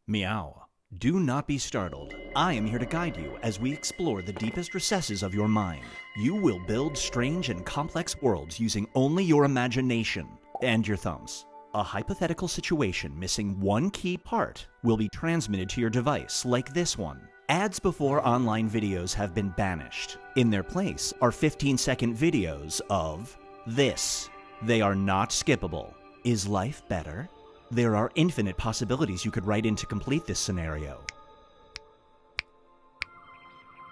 [SPEAKER 1] Meow. Do not be startled. I am here to guide you as we explore the deepest recesses of your mind. You will build strange and complex worlds using only your imagination and your thumbs. A hypothetical situation missing one key part will be transmitted to your device, like this one. Ads before online videos have been banished. In their place are 15-second videos of this. They are not skippable. Is life better? There are infinite possibilities you could write in to complete this scenario.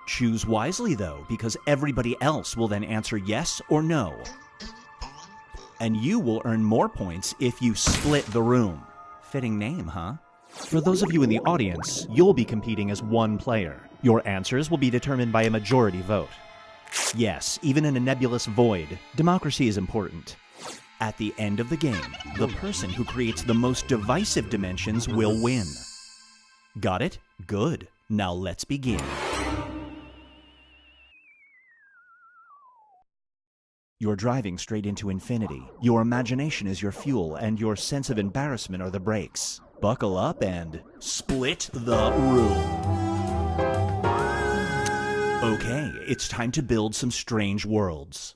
[SPEAKER 1] Choose wisely, though, because everybody else will then answer yes or no. And you will earn more points if you split the room. Fitting name, huh? For those of you in the audience, you'll be competing as one player. Your answers will be determined by a majority vote. Yes, even in a nebulous void, democracy is important. At the end of the game, the person who creates the most divisive dimensions will win. Got it? Good. Now let's begin. You're driving straight into infinity. Your imagination is your fuel, and your sense of embarrassment are the brakes. Buckle up and split the room. Okay, it's time to build some strange worlds.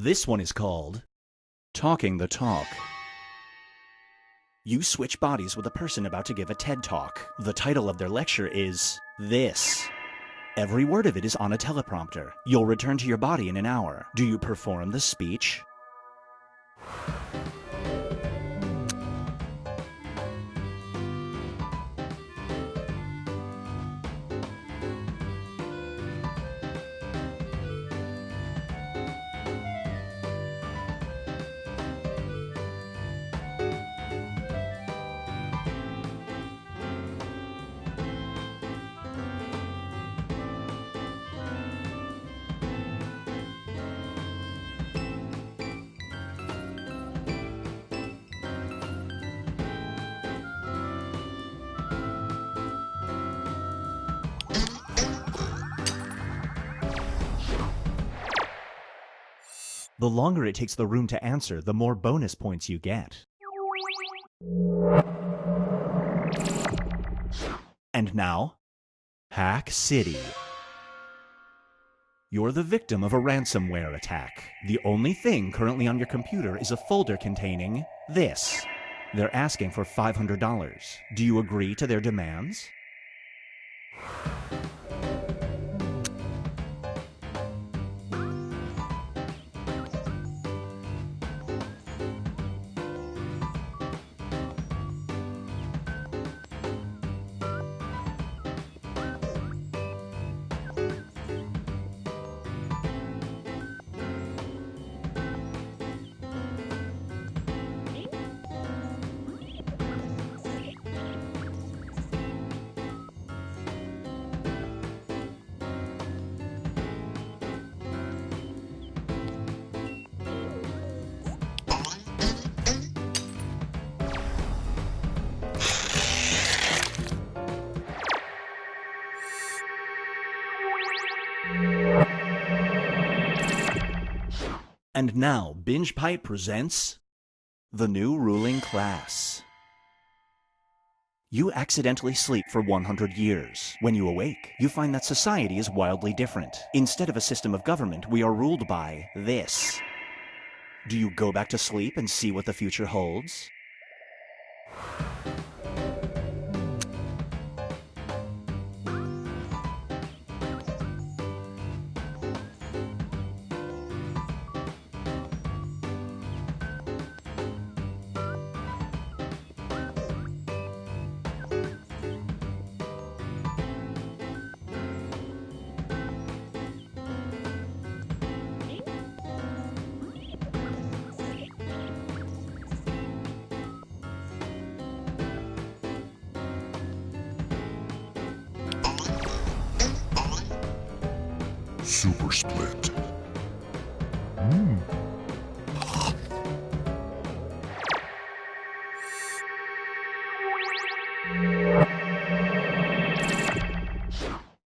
[SPEAKER 1] This one is called Talking the Talk. You switch bodies with a person about to give a TED Talk. The title of their lecture is This. Every word of it is on a teleprompter. You'll return to your body in an hour. Do you perform the speech? The longer it takes the room to answer, the more bonus points you get. And now, Hack City. You're the victim of a ransomware attack. The only thing currently on your computer is a folder containing this. They're asking for $500. Do you agree to their demands? And now, Binge Pipe presents the new ruling class. You accidentally sleep for 100 years. When you awake, you find that society is wildly different. Instead of a system of government, we are ruled by this. Do you go back to sleep and see what the future holds?
[SPEAKER 2] Super Split.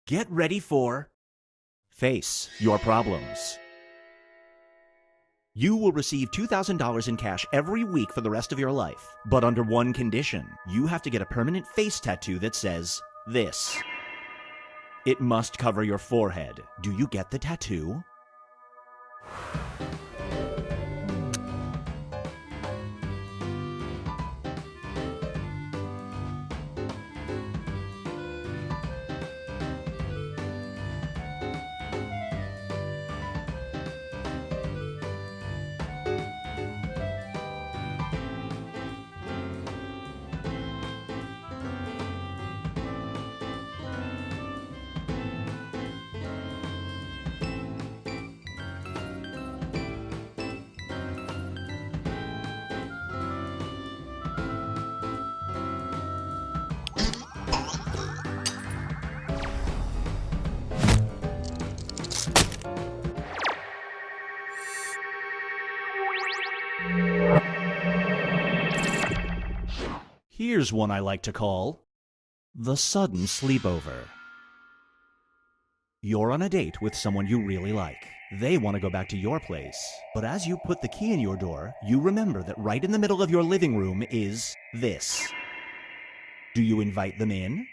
[SPEAKER 1] Get ready for Face Your Problems. You will receive $2,000 in cash every week for the rest of your life, but under one condition. You have to get a permanent face tattoo that says this. It must cover your forehead. Do you get the tattoo? Here's one I like to call the sudden sleepover. You're on a date with someone you really like. They want to go back to your place. But as you put the key in your door, you remember that right in the middle of your living room is this. Do you invite them in?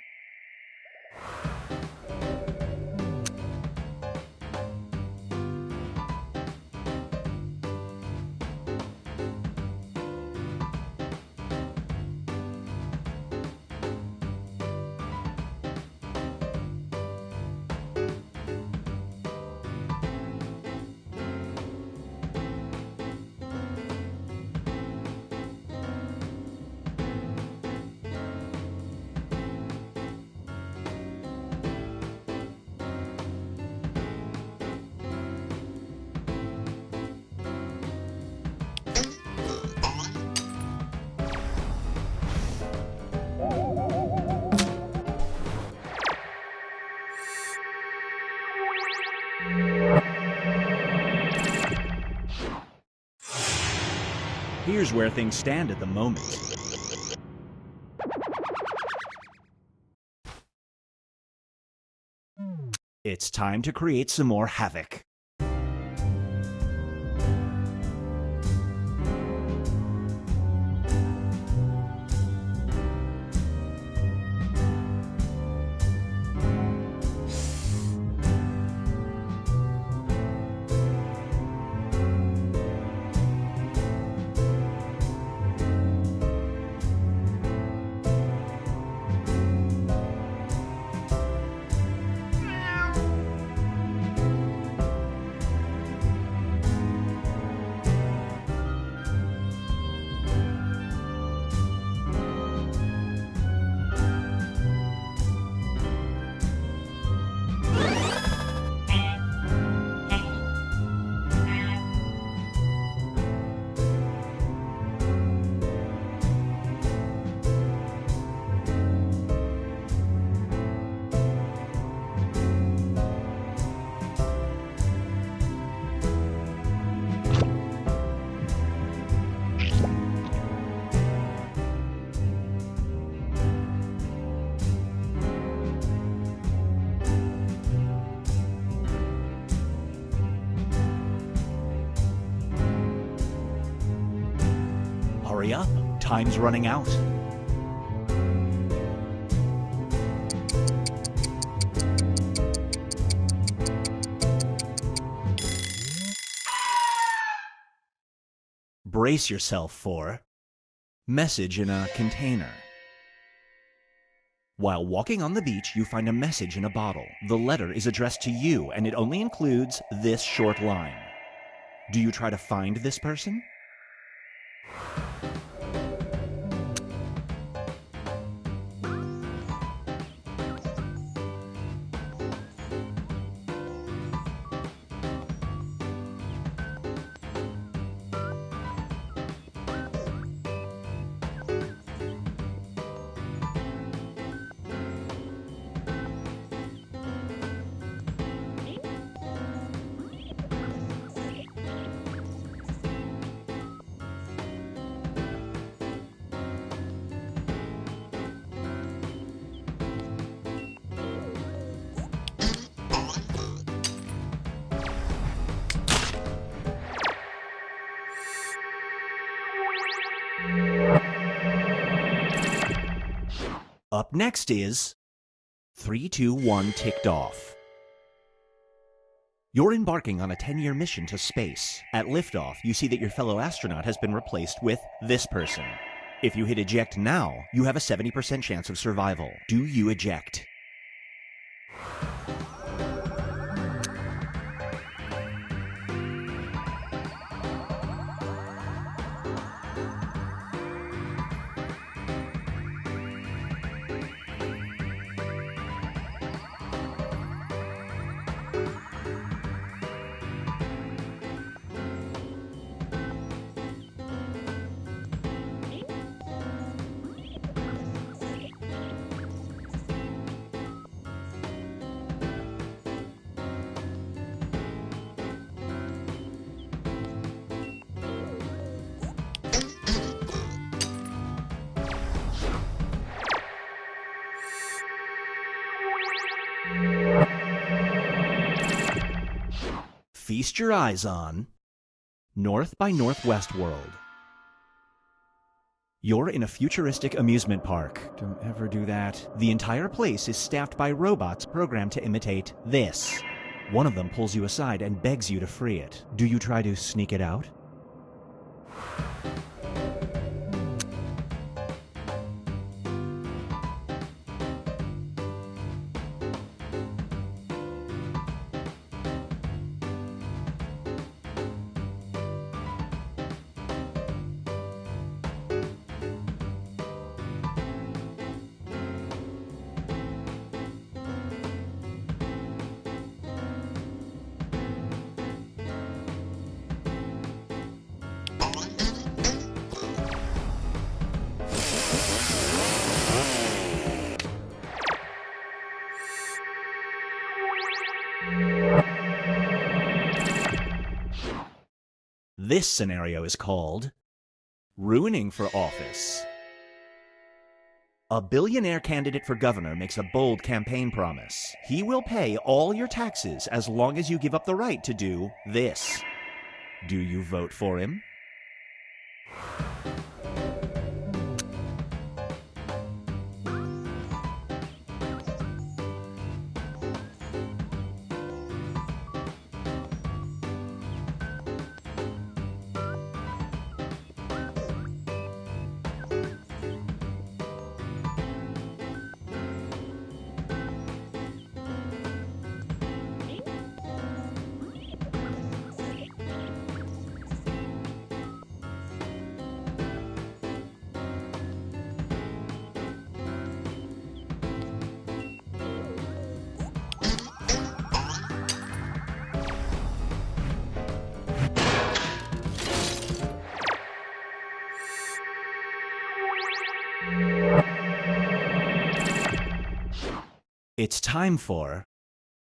[SPEAKER 1] Here's where things stand at the moment. It's time to create some more havoc. Time's running out. Brace yourself for message in a container. While walking on the beach, you find a message in a bottle. The letter is addressed to you, and it only includes this short line. Do you try to find this person? Up next is 3, 2, 1 ticked off. You're embarking on a 10-year mission to space. At liftoff, you see that your fellow astronaut has been replaced with this person. If you hit eject now, you have a 70% chance of survival. Do you eject? Feast your eyes on North by Northwest World. You're in a futuristic amusement park. Don't ever do that. The entire place is staffed by robots programmed to imitate this. One of them pulls you aside and begs you to free it. Do you try to sneak it out? This scenario is called Ruining for Office. A billionaire candidate for governor makes a bold campaign promise. He will pay all your taxes as long as you give up the right to do this. Do you vote for him? It's time for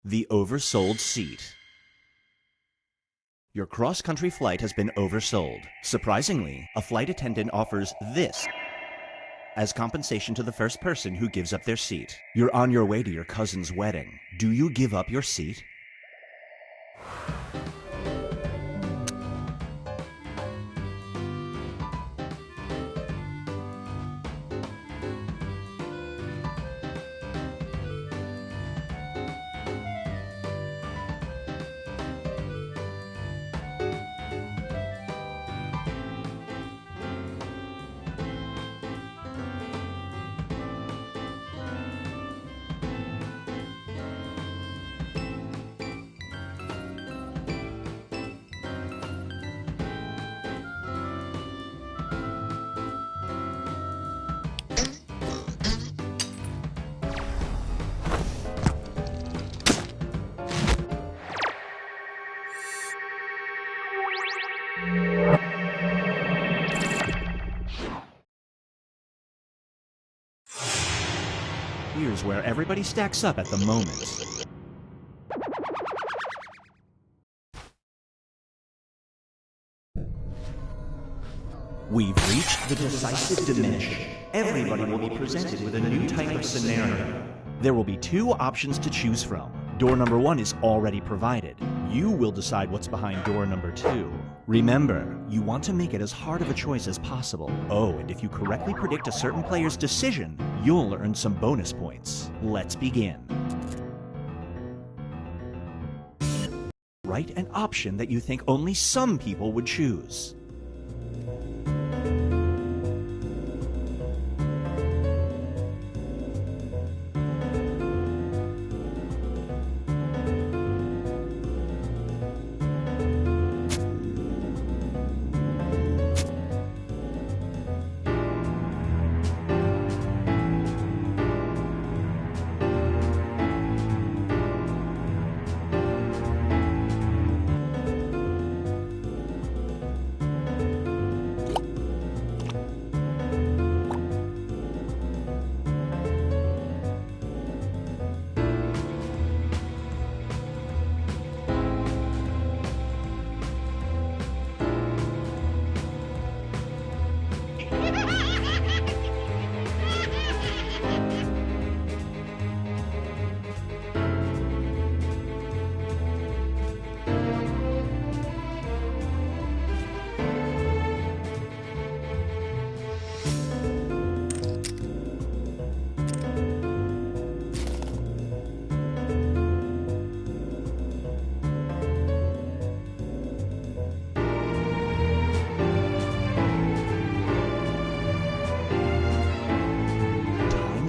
[SPEAKER 1] the oversold seat. Your cross-country flight has been oversold. Surprisingly, a flight attendant offers this as compensation to the first person who gives up their seat. You're on your way to your cousin's wedding. Do you give up your seat? Here's where everybody stacks up at the moment. We've reached the decisive dimension. Everybody will be presented with a new type of scenario. There will be two options to choose from. Door number 1 is already provided. You will decide what's behind door number 2. Remember, you want to make it as hard of a choice as possible. Oh, and if you correctly predict a certain player's decision, you'll earn some bonus points. Let's begin. Write an option that you think only some people would choose.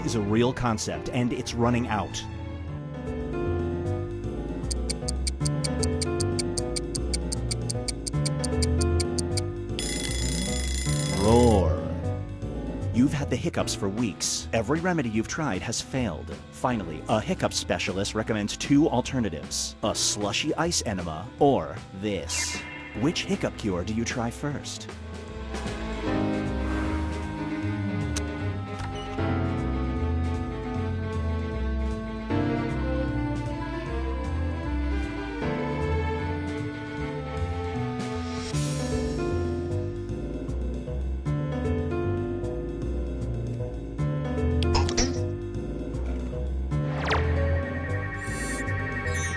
[SPEAKER 1] Is a real concept, and it's running out. Roar. You've had the hiccups for weeks. Every remedy you've tried has failed. Finally, a hiccup specialist recommends 2 alternatives: a slushy ice enema or this. Which hiccup cure do you try first?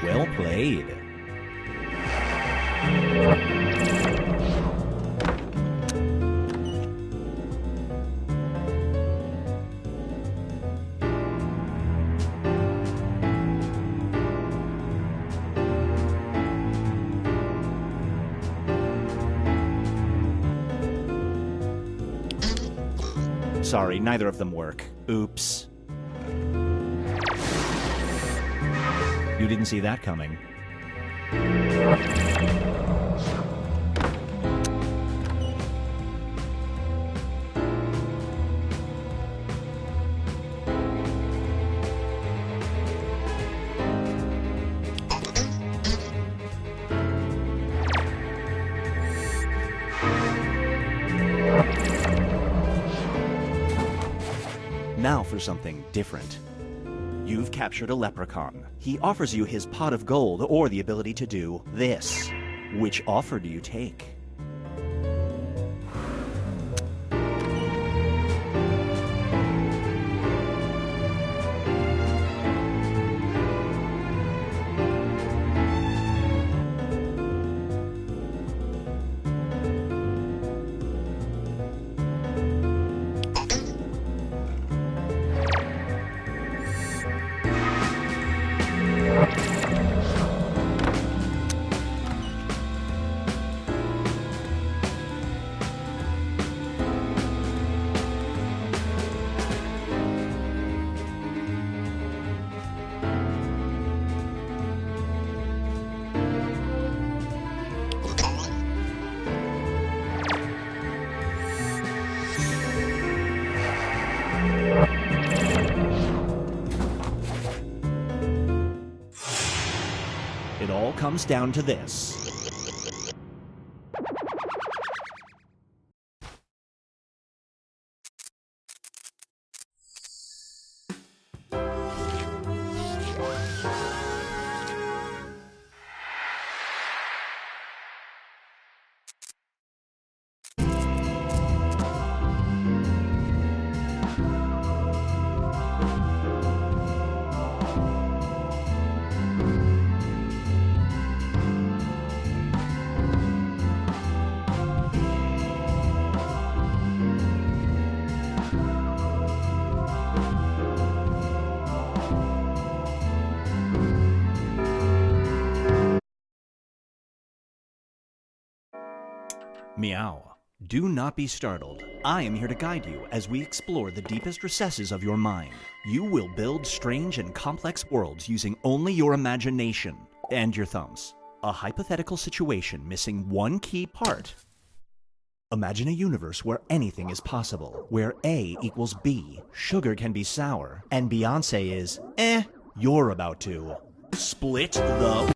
[SPEAKER 1] Well played. Sorry, neither of them work. Oops. You didn't see that coming. Now for something different. You've captured a leprechaun. He offers you his pot of gold or the ability to do this. Which offer do you take? It all comes down to this. Meow. Do not be startled. I am here to guide you as we explore the deepest recesses of your mind. You will build strange and complex worlds using only your imagination and your thumbs. A hypothetical situation missing one key part. Imagine a universe where anything is possible, where A equals B, sugar can be sour, and Beyonce is, You're about to split the